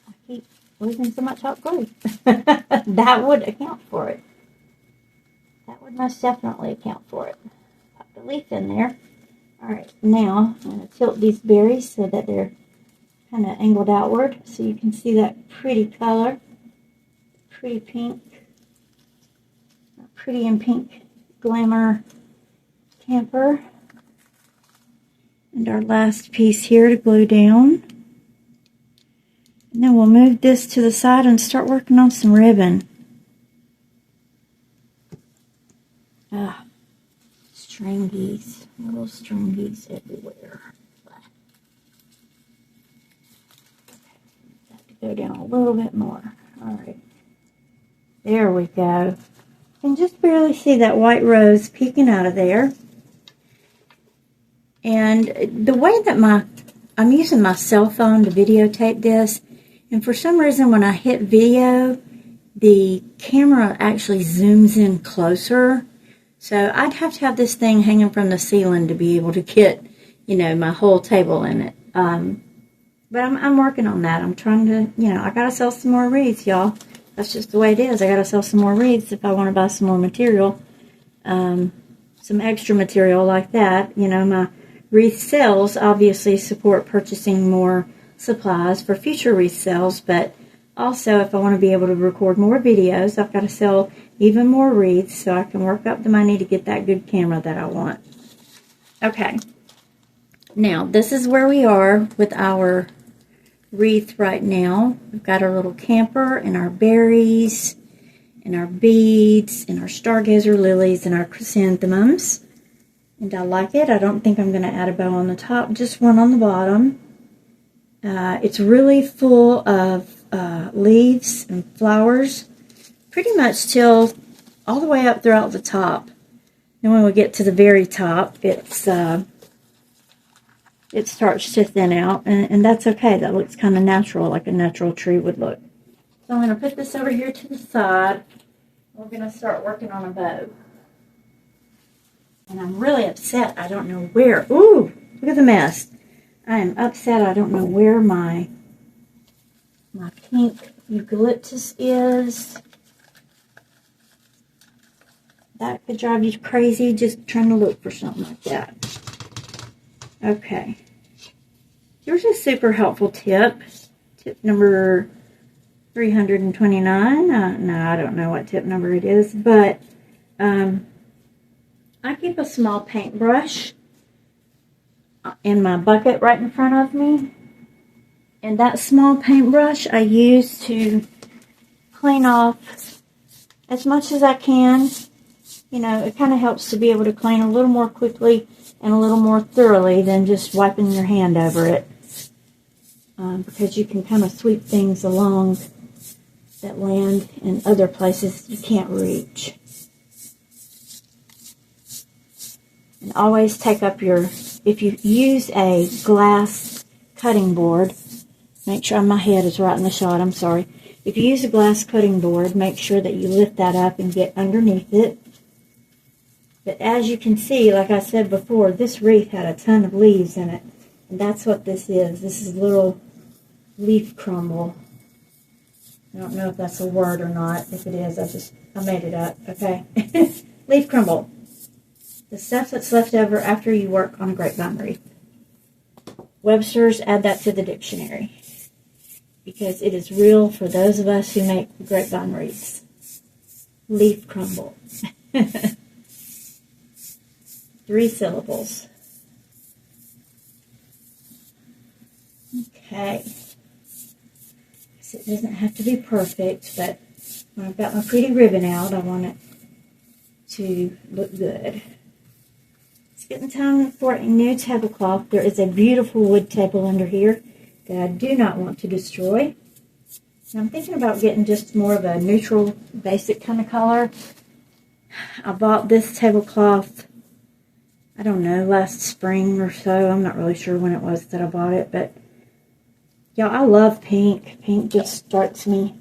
I keep losing so much hot glue. That would account for it. That would most definitely account for it. Pop the leaf in there. Alright, now I'm going to tilt these berries so that they're kind of angled outward so you can see that pretty color. Pretty pink. Pretty and pink glamour camper. And our last piece here to glue down. And then we'll move this to the side and start working on some ribbon. Stringies, little stringies everywhere. Okay, have to go down a little bit more. All right, there we go. You can just barely see that white rose peeking out of there. And the way that I'm using my cell phone to videotape this, and for some reason when I hit video, the camera actually zooms in closer. So I'd have to have this thing hanging from the ceiling to be able to get, my whole table in it. But I'm working on that. I'm trying to, I got to sell some more wreaths, y'all. That's just the way it is. I got to sell some more wreaths if I want to buy some more material. Some extra material like that. My wreath sales obviously support purchasing more supplies for future wreath sales, but also if I want to be able to record more videos, I've got to sell even more wreaths so I can work up the money to get that good camera that I want. Okay, now this is where we are with our wreath right now. We've got our little camper and our berries and our beads and our stargazer lilies and our chrysanthemums. And I like it. I don't think I'm going to add a bow on the top, just one on the bottom. It's really full of leaves and flowers, pretty much till all the way up throughout the top. Then when we get to the very top, it starts to thin out, and that's okay. That looks kind of natural, like a natural tree would look. So I'm going to put this over here to the side. We're going to start working on a bow. And I'm really upset. I don't know where. Ooh, look at the mess. I am upset. I don't know where my pink eucalyptus is. That could drive you crazy just trying to look for something like that. Okay. Here's a super helpful tip. Tip number 329. No, I don't know what tip number it is, but I keep a small paintbrush in my bucket right in front of me. And that small paintbrush I use to clean off as much as I can. You know, it kind of helps to be able to clean a little more quickly and a little more thoroughly than just wiping your hand over it. Because you can kind of sweep things along that land in other places you can't reach. And always take up if you use a glass cutting board, make sure my head is right in the shot, I'm sorry. If you use a glass cutting board, make sure that you lift that up and get underneath it. But as you can see, like I said before, this wreath had a ton of leaves in it. And that's what this is. This is little leaf crumble. I don't know if that's a word or not. If it is, I made it up, okay? Leaf crumble. The stuff that's left over after you work on a grapevine wreath. Webster's, add that to the dictionary. Because it is real for those of us who make grapevine wreaths. Leaf crumble. 3 syllables. Okay. So it doesn't have to be perfect, but when I've got my pretty ribbon out, I want it to look good. It's getting time for a new tablecloth. There is a beautiful wood table under here that I do not want to destroy. And I'm thinking about getting just more of a neutral, basic kind of color. I bought this tablecloth, I don't know, last spring or so. I'm not really sure when it was that I bought it, but y'all, I love pink. Pink just strikes me.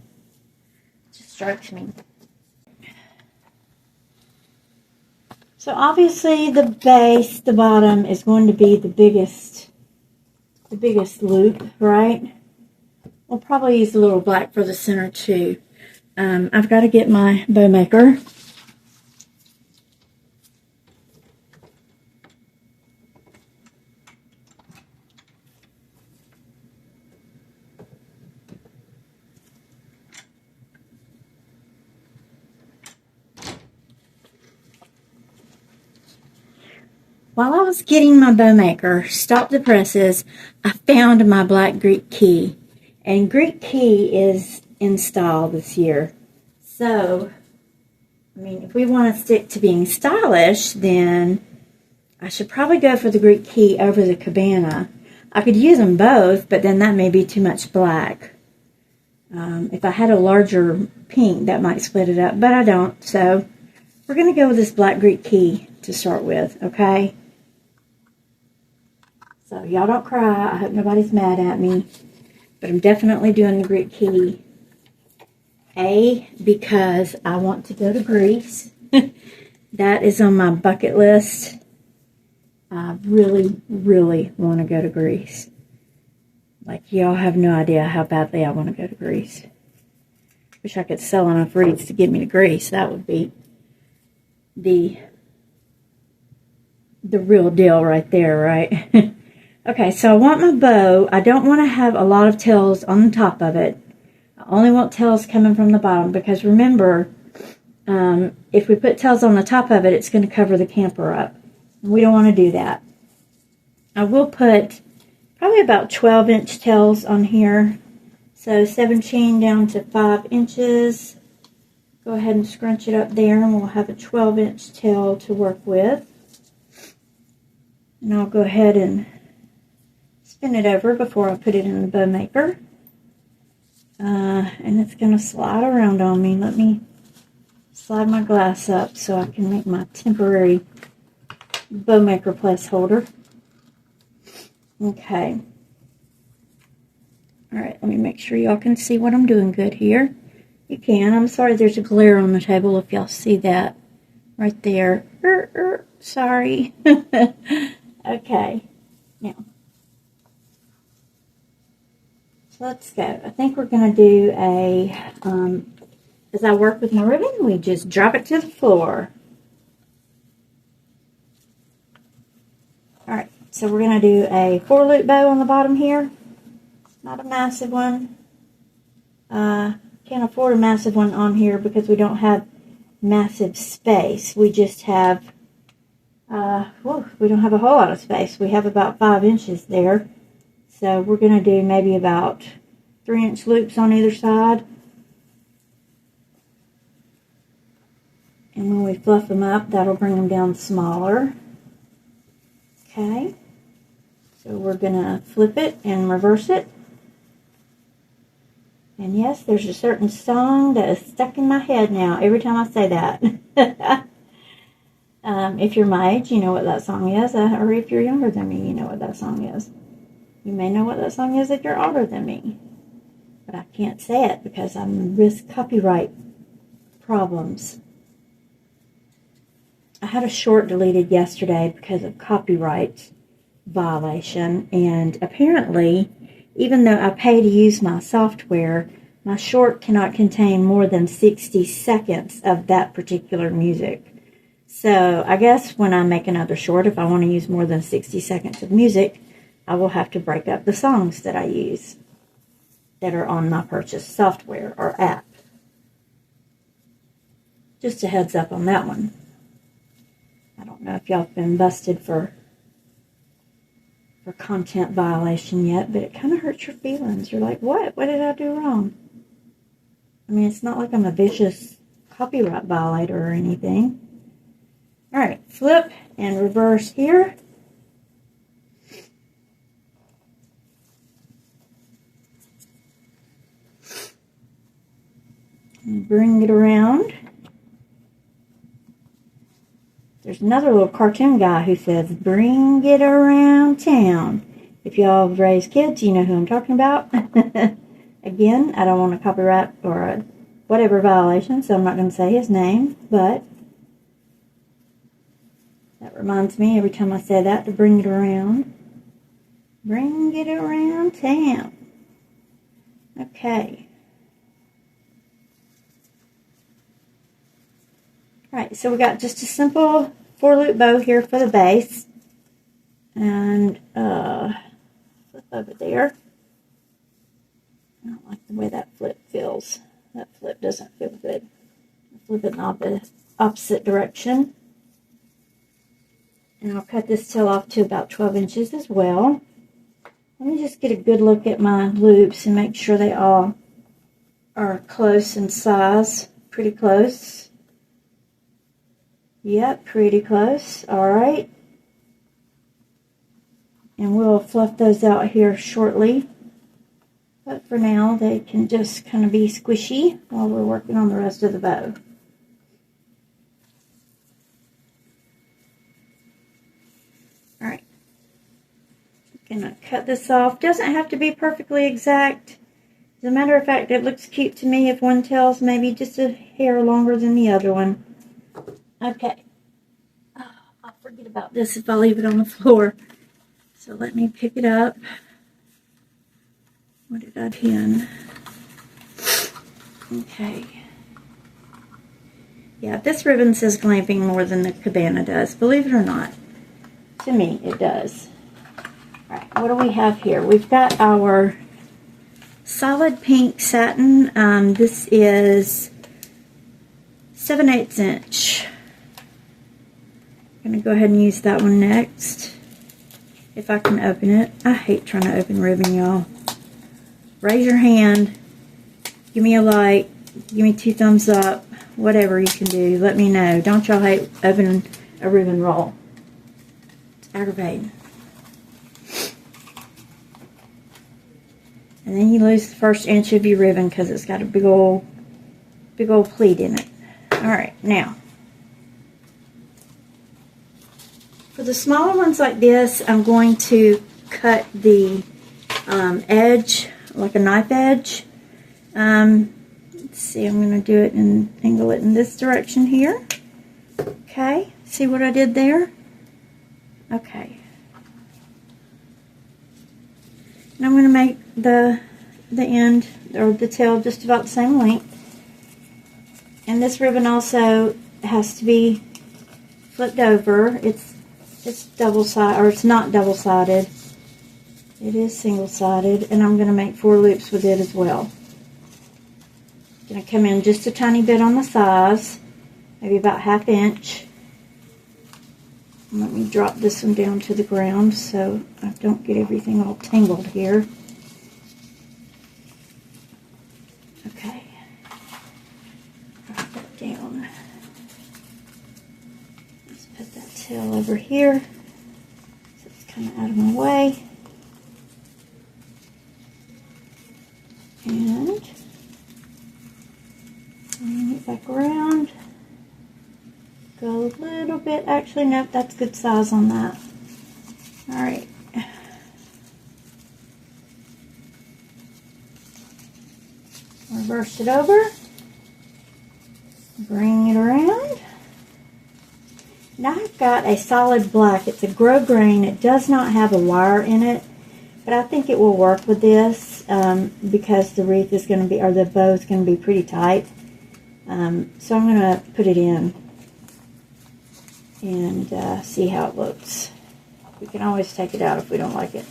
So obviously the base, the bottom, is going to be the biggest loop, right? We'll probably use a little black for the center too. I've got to get my bow maker. While I was getting my bow maker, stop the presses, I found my black Greek key. And Greek key is in style this year. So, I mean, if we want to stick to being stylish, then I should probably go for the Greek key over the cabana. I could use them both, but then that may be too much black. If I had a larger pink, that might split it up, but I don't. So, we're going to go with this black Greek key to start with, okay? So, y'all don't cry. I hope nobody's mad at me. But I'm definitely doing the Greek key. Because I want to go to Greece. That is on my bucket list. I really, really want to go to Greece. Like, y'all have no idea how badly I want to go to Greece. Wish I could sell enough wreaths to get me to Greece. That would be the real deal right there, right? Okay, so I want my bow. I don't want to have a lot of tails on the top of it. I only want tails coming from the bottom because remember, if we put tails on the top of it, it's going to cover the camper up. We don't want to do that. I will put probably about 12-inch tails on here. So 17 down to 5 inches. Go ahead and scrunch it up there and we'll have a 12-inch tail to work with. And I'll go ahead and spin it over before I put it in the bow maker. And it's going to slide around on me. Let me slide my glass up so I can make my temporary bow maker placeholder. Okay. Alright, let me make sure y'all can see what I'm doing good here. You can. I'm sorry there's a glare on the table if y'all see that right there. Sorry. Okay. Now, so let's go. I think we're going to do a, as I work with my ribbon, we just drop it to the floor. Alright, so we're going to do a 4-loop bow on the bottom here. Not a massive one. Can't afford a massive one on here because we don't have massive space. We just have, we don't have a whole lot of space. We have about 5 inches there. So we're going to do maybe about 3-inch loops on either side. And when we fluff them up, that'll bring them down smaller. Okay. So we're going to flip it and reverse it. And yes, there's a certain song that is stuck in my head now every time I say that. If you're my age, you know what that song is. Or if you're younger than me, you know what that song is. You may know what that song is if you're older than me. But I can't say it because I'm risk copyright problems. I had a short deleted yesterday because of copyright violation. And apparently, even though I pay to use my software, my short cannot contain more than 60 seconds of that particular music. So I guess when I make another short, if I want to use more than 60 seconds of music, I will have to break up the songs that I use that are on my purchased software or app. Just a heads up on that one. I don't know if y'all have been busted for content violation yet, but it kind of hurts your feelings. You're like, what? What did I do wrong? I mean, it's not like I'm a vicious copyright violator or anything. All right, flip and reverse here. And bring it around. There's another little cartoon guy who says, bring it around town. If y'all have raised kids, you know who I'm talking about. Again, I don't want a copyright or a whatever violation, so I'm not going to say his name, but that reminds me every time I say that to bring it around. Bring it around town. Okay. Alright, so we got just a simple 4-loop bow here for the base. And flip over there. I don't like the way that flip feels. That flip doesn't feel good. I'll flip it in the opposite direction. And I'll cut this tail off to about 12 inches as well. Let me just get a good look at my loops and make sure they all are close in size. Pretty close. Yep, pretty close. Alright. And we'll fluff those out here shortly. But for now, they can just kind of be squishy while we're working on the rest of the bow. Alright. Gonna cut this off. Doesn't have to be perfectly exact. As a matter of fact, it looks cute to me if one tail's maybe just a hair longer than the other one. Okay. Oh, I'll forget about this if I leave it on the floor. So let me pick it up. What did I pin? Okay. Yeah, this ribbon says glamping more than the cabana does. Believe it or not. To me, it does. Alright, what do we have here? We've got our solid pink satin. This is 7/8 inch. I'm going to go ahead and use that one next. If I can open it. I hate trying to open ribbon, y'all. Raise your hand. Give me a like. Give me 2 thumbs up. Whatever you can do. Let me know. Don't y'all hate opening a ribbon roll? It's aggravating. And then you lose the first inch of your ribbon because it's got a big old pleat in it. Alright, now, for the smaller ones like this, I'm going to cut the edge, like a knife edge. Let's see, I'm going to do it and angle it in this direction here. Okay, see what I did there? Okay. And I'm going to make the end, or the tail, just about the same length. And this ribbon also has to be flipped over. It's double-sided, or it's not double-sided. It is single-sided, and I'm going to make 4 loops with it as well. Going to come in just a tiny bit on the size, maybe about 1/2 inch. Let me drop this one down to the ground so I don't get everything all tangled here. Okay. Drop that down. Let's put that tail over here so it's kind of out of my way. And bring it back around. Go a little bit. Actually, nope, that's good size on that. Alright. Reverse it over. Bring it around. Now I've got a solid black. It's a grosgrain. It does not have a wire in it, but I think it will work with this because the wreath is going to be, or the bow is going to be pretty tight. So I'm going to put it in and see how it looks. We can always take it out if we don't like it.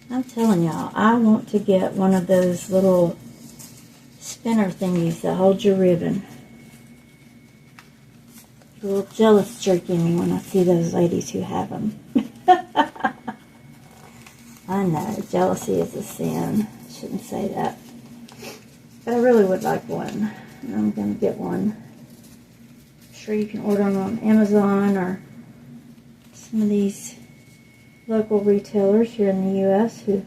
I'm telling y'all, I want to get one of those little spinner thingies that hold your ribbon. A little jealous jerk in me when I see those ladies who have them. I know, jealousy is a sin. Shouldn't say that. But I really would like one. And I'm going to get one. I'm sure you can order them on Amazon or some of these local retailers here in the U.S. who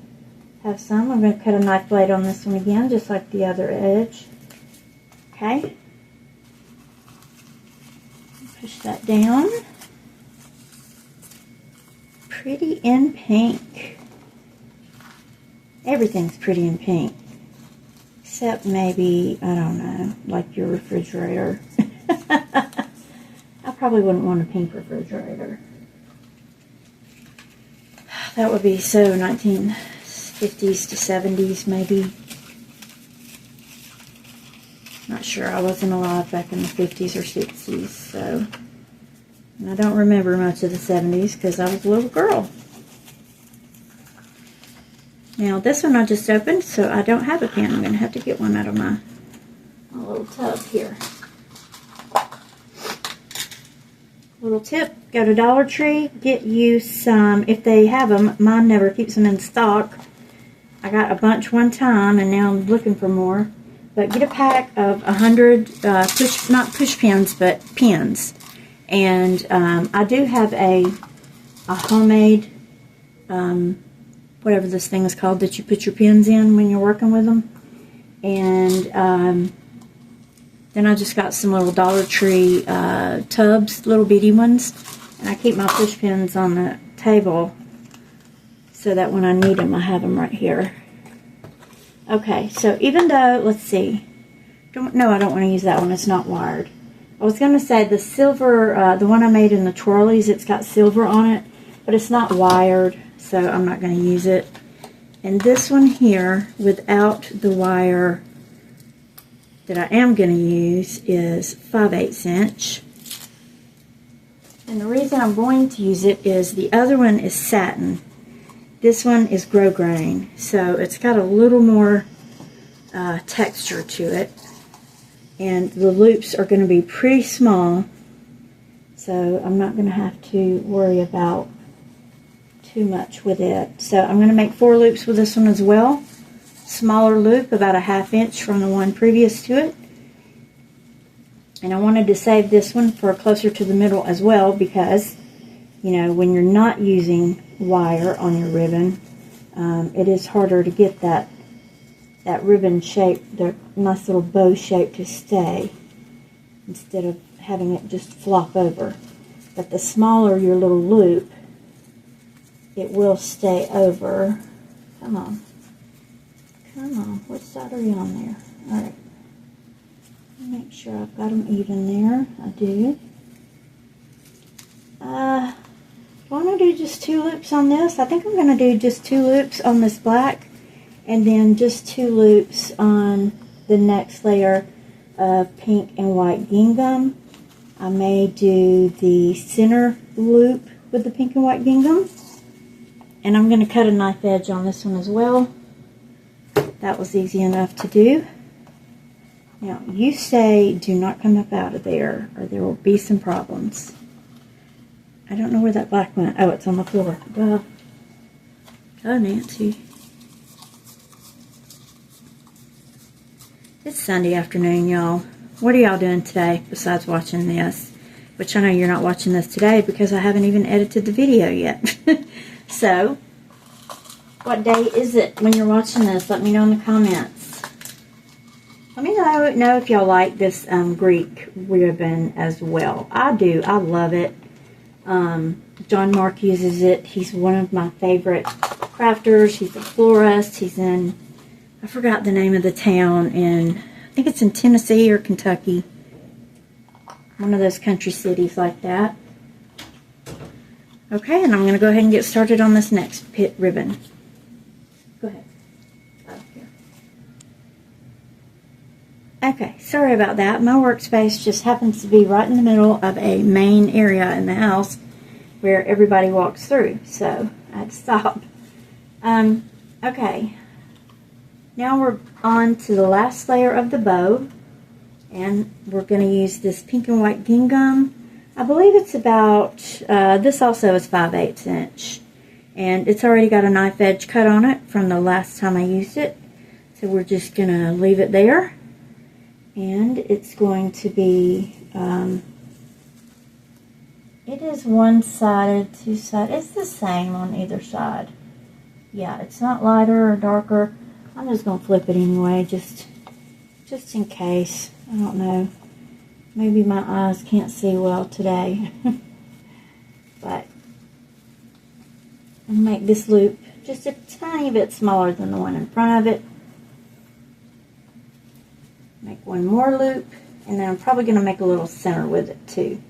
have some. I'm going to cut a knife blade on this one again, just like the other edge. Okay. Push that down. Pretty in pink. Everything's pretty in pink. Except maybe, I don't know, like your refrigerator. I probably wouldn't want a pink refrigerator. That would be so 1950s to 70s maybe. Not sure. I wasn't alive back in the 50s or 60s, so. And I don't remember much of the 70s because I was a little girl. Now this one I just opened, so I don't have a pen. I'm going to have to get one out of my little tub here. Little tip, go to Dollar Tree, get you some, if they have them. Mine never keeps them in stock. I got a bunch one time and now I'm looking for more. But get a pack of 100, not push pins, but pins. And I do have a homemade, whatever this thing is called that you put your pins in when you're working with them. And then I just got some little Dollar Tree tubs, little bitty ones. And I keep my push pins on the table so that when I need them, I have them right here. Okay, so even though, let's see. No, I don't want to use that one. It's not wired. I was going to say the silver, the one I made in the twirlies, it's got silver on it, but it's not wired, so I'm not going to use it. And this one here, without the wire that I am going to use, is 5/8 inch. And the reason I'm going to use it is the other one is satin. This one is grosgrain, so it's got a little more texture to it. And the loops are going to be pretty small, so I'm not going to have to worry about too much with it. So I'm going to make 4 loops with this one as well. Smaller loop, about 1/2 inch from the one previous to it. And I wanted to save this one for closer to the middle as well because you know, when you're not using wire on your ribbon, it is harder to get that ribbon shape, the nice little bow shape to stay, instead of having it just flop over. But the smaller your little loop, it will stay over. Come on. Come on. Which side are you on there? Alright. Make sure I've got them even there. I do. Do I want to do just 2 loops on this? I think I'm going to do just 2 loops on this black, and then just 2 loops on the next layer of pink and white gingham. I may do the center loop with the pink and white gingham, and I'm going to cut a knife edge on this one as well. That was easy enough to do. Now, you say do not come up out of there, or there will be some problems. I don't know where that black went. Oh, it's on the floor. Duh. Oh, Nancy. It's Sunday afternoon, y'all. What are y'all doing today besides watching this? Which I know you're not watching this today because I haven't even edited the video yet. So, what day is it when you're watching this? Let me know in the comments. Let me know if y'all like this Greek ribbon as well. I do. I love it. John Mark uses it. He's one of my favorite crafters. He's a florist. He's in, I forgot the name of the town, in, I think it's in Tennessee or Kentucky. One of those country cities like that. Okay, and I'm going to go ahead and get started on this next pit ribbon. Go ahead. Oh, here. Okay, sorry about that. My workspace just happens to be right in the middle of a main area in the house where everybody walks through, so I had to stop. Okay, now we're on to the last layer of the bow, and we're going to use this pink and white gingham. I believe it's about, this also is 5/8 inch, and it's already got a knife edge cut on it from the last time I used it, so we're just going to leave it there. And it's going to be, it is one-sided, two-sided. It's the same on either side. Yeah, it's not lighter or darker. I'm just going to flip it anyway, just in case. I don't know. Maybe my eyes can't see well today. But I'll make this loop just a tiny bit smaller than the one in front of it. Make one more loop, and then I'm probably going to make a little center with it too.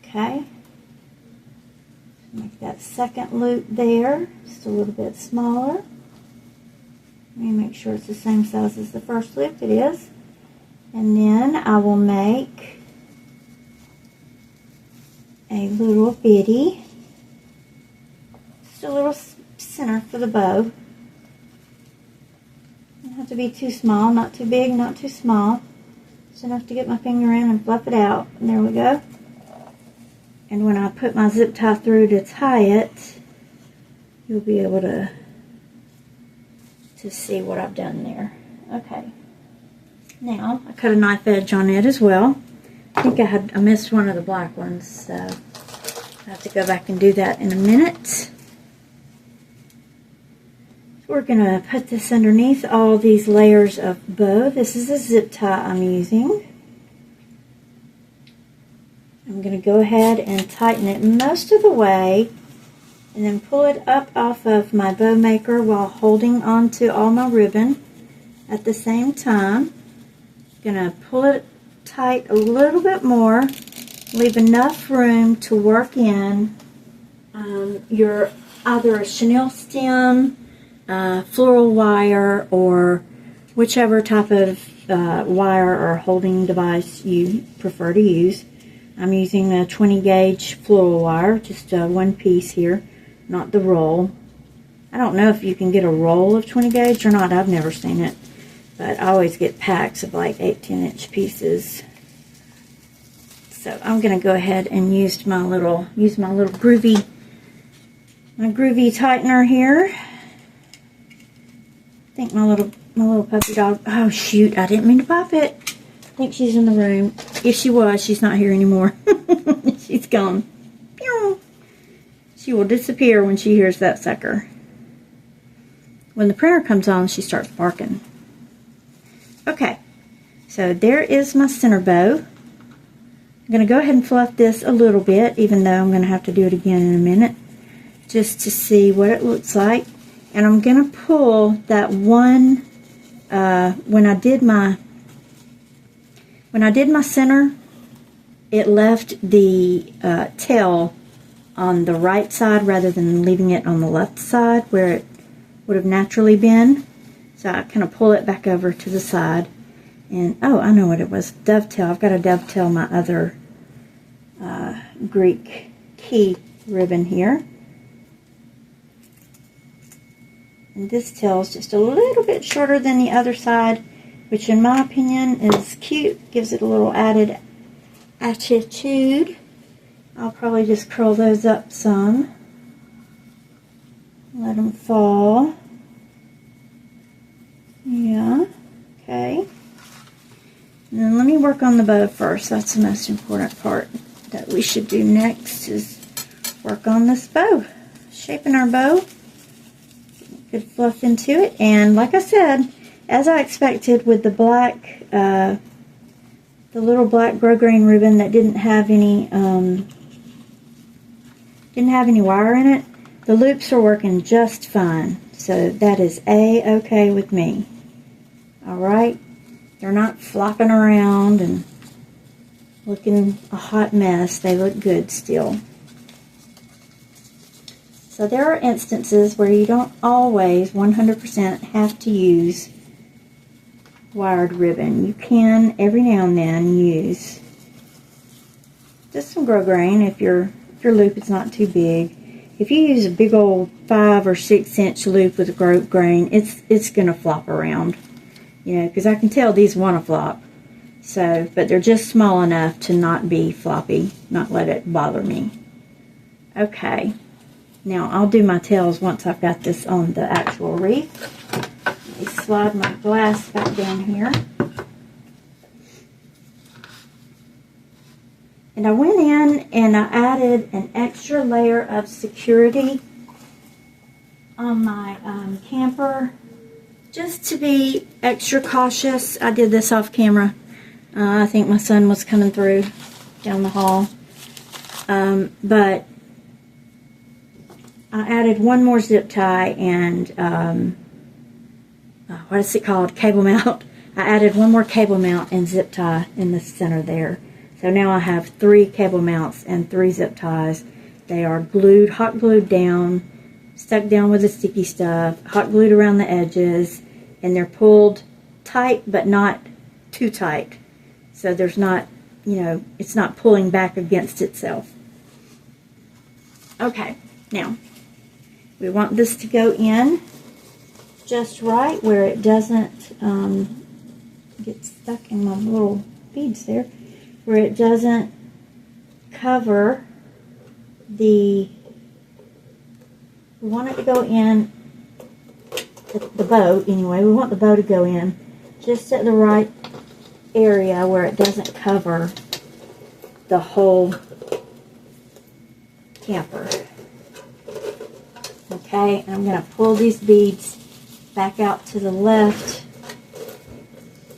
Okay. Make that second loop there, just a little bit smaller. Let me make sure it's the same size as the first loop. It is. And then I will make a little bitty, just a little center for the bow. Doesn't have to be too small, not too big, not too small. Just enough to get my finger in and fluff it out. And there we go. And when I put my zip tie through to tie it, you'll be able to see what I've done there. Okay. Now, I cut a knife edge on it as well. I think I missed one of the black ones, so I have to go back and do that in a minute. We're going to put this underneath all these layers of bow. This is a zip tie I'm using. I'm going to go ahead and tighten it most of the way, and then pull it up off of my bow maker while holding on to all my ribbon at the same time. Going to pull it tight a little bit more, leave enough room to work in your either a chenille stem, floral wire, or whichever type of wire or holding device you prefer to use. I'm using a 20 gauge floral wire, just one piece here, not the roll. I don't know if you can get a roll of 20 gauge or not. I've never seen it, but I always get packs of like 8-10 inch pieces. So I'm going to go ahead and use my little groovy tightener here. I think my little puppy dog. Oh shoot! I didn't mean to pop it. I think she's in the room. If she was, she's not here anymore. She's gone. Pew! She will disappear when she hears that sucker. When the printer comes on, she starts barking. Okay, so there is my center bow. I'm going to go ahead and fluff this a little bit, even though I'm going to have to do it again in a minute, just to see what it looks like. And I'm going to pull that one, when I did my center, it left the tail on the right side rather than leaving it on the left side where it would have naturally been. So I kind of pull it back over to the side. And, oh, I know what it was. Dovetail. I've got to dovetail my other Greek key ribbon here. And this tail is just a little bit shorter than the other side, which in my opinion is cute. Gives it a little added attitude. I'll probably just curl those up some. Let them fall. Yeah, okay. And then let me work on the bow first. That's the most important part that we should do next, is work on this bow. Shaping our bow. Good fluff into it. And like I said, as I expected with the black, the little black grosgrain ribbon that didn't have any wire in it, the loops are working just fine. So that is A-okay with me. Alright, they're not flopping around and looking a hot mess. They look good still. So there are instances where you don't always 100% have to use wired ribbon. You can every now and then use just some grosgrain if your loop is not too big. If you use a big old 5 or 6 inch loop with a grosgrain, it's gonna flop around. You know, because I can tell these want to flop. So, but they're just small enough to not be floppy, not let it bother me. Okay, now I'll do my tails once I've got this on the actual wreath. Let me slide my glass back down here. And I went in and I added an extra layer of security on my camper, just to be extra cautious. I did this off camera. I think my son was coming through down the hall. But I added one more zip tie and, what is it called? Cable mount. I added one more cable mount and zip tie in the center there. So now I have 3 cable mounts and 3 zip ties. They are glued, hot glued down, stuck down with the sticky stuff, hot glued around the edges, and they're pulled tight but not too tight. So there's not, you know, it's not pulling back against itself. Okay, now we want this to go in just right where it doesn't get stuck in my little beads there, where it doesn't cover the, we want it to go in, the bow anyway, we want the bow to go in just at the right area where it doesn't cover the whole camper. Okay, and I'm going to pull these beads back out to the left.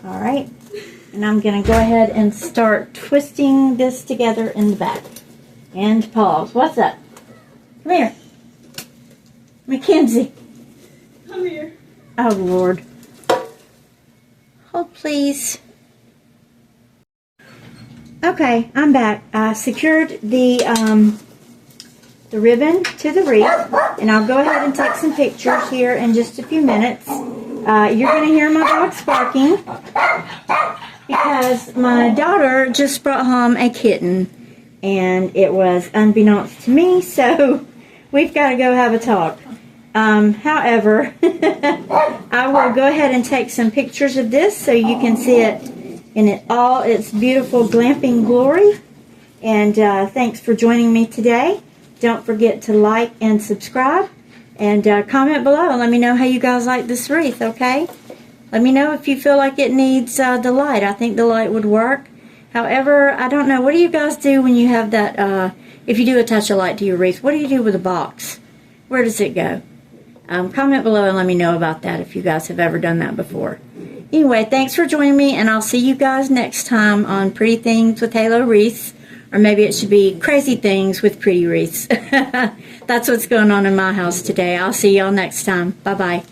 Alright, and I'm going to go ahead and start twisting this together in the back. And pause. What's up? Come here. Mackenzie. Come here. Oh, Lord. Hold, please. Okay, I'm back. I secured the ribbon to the wreath, and I'll go ahead and take some pictures here in just a few minutes. You're going to hear my dogs barking because my daughter just brought home a kitten, and it was unbeknownst to me, so we've got to go have a talk. However, I will go ahead and take some pictures of this so you can see it in all its beautiful glamping glory. And thanks for joining me today. Don't forget to like and subscribe, and comment below and let me know how you guys like this wreath, okay? Let me know if you feel like it needs the light. I think the light would work. However, I don't know. What do you guys do when you have that if you do attach a light to your wreath, what do you do with a box? Where does it go? Comment below and let me know about that if you guys have ever done that before. Anyway, thanks for joining me, and I'll see you guys next time on Pretty Things with Halo Wreaths. Or maybe it should be Crazy Things with Pretty Wreaths. That's what's going on in my house today. I'll see y'all next time. Bye-bye.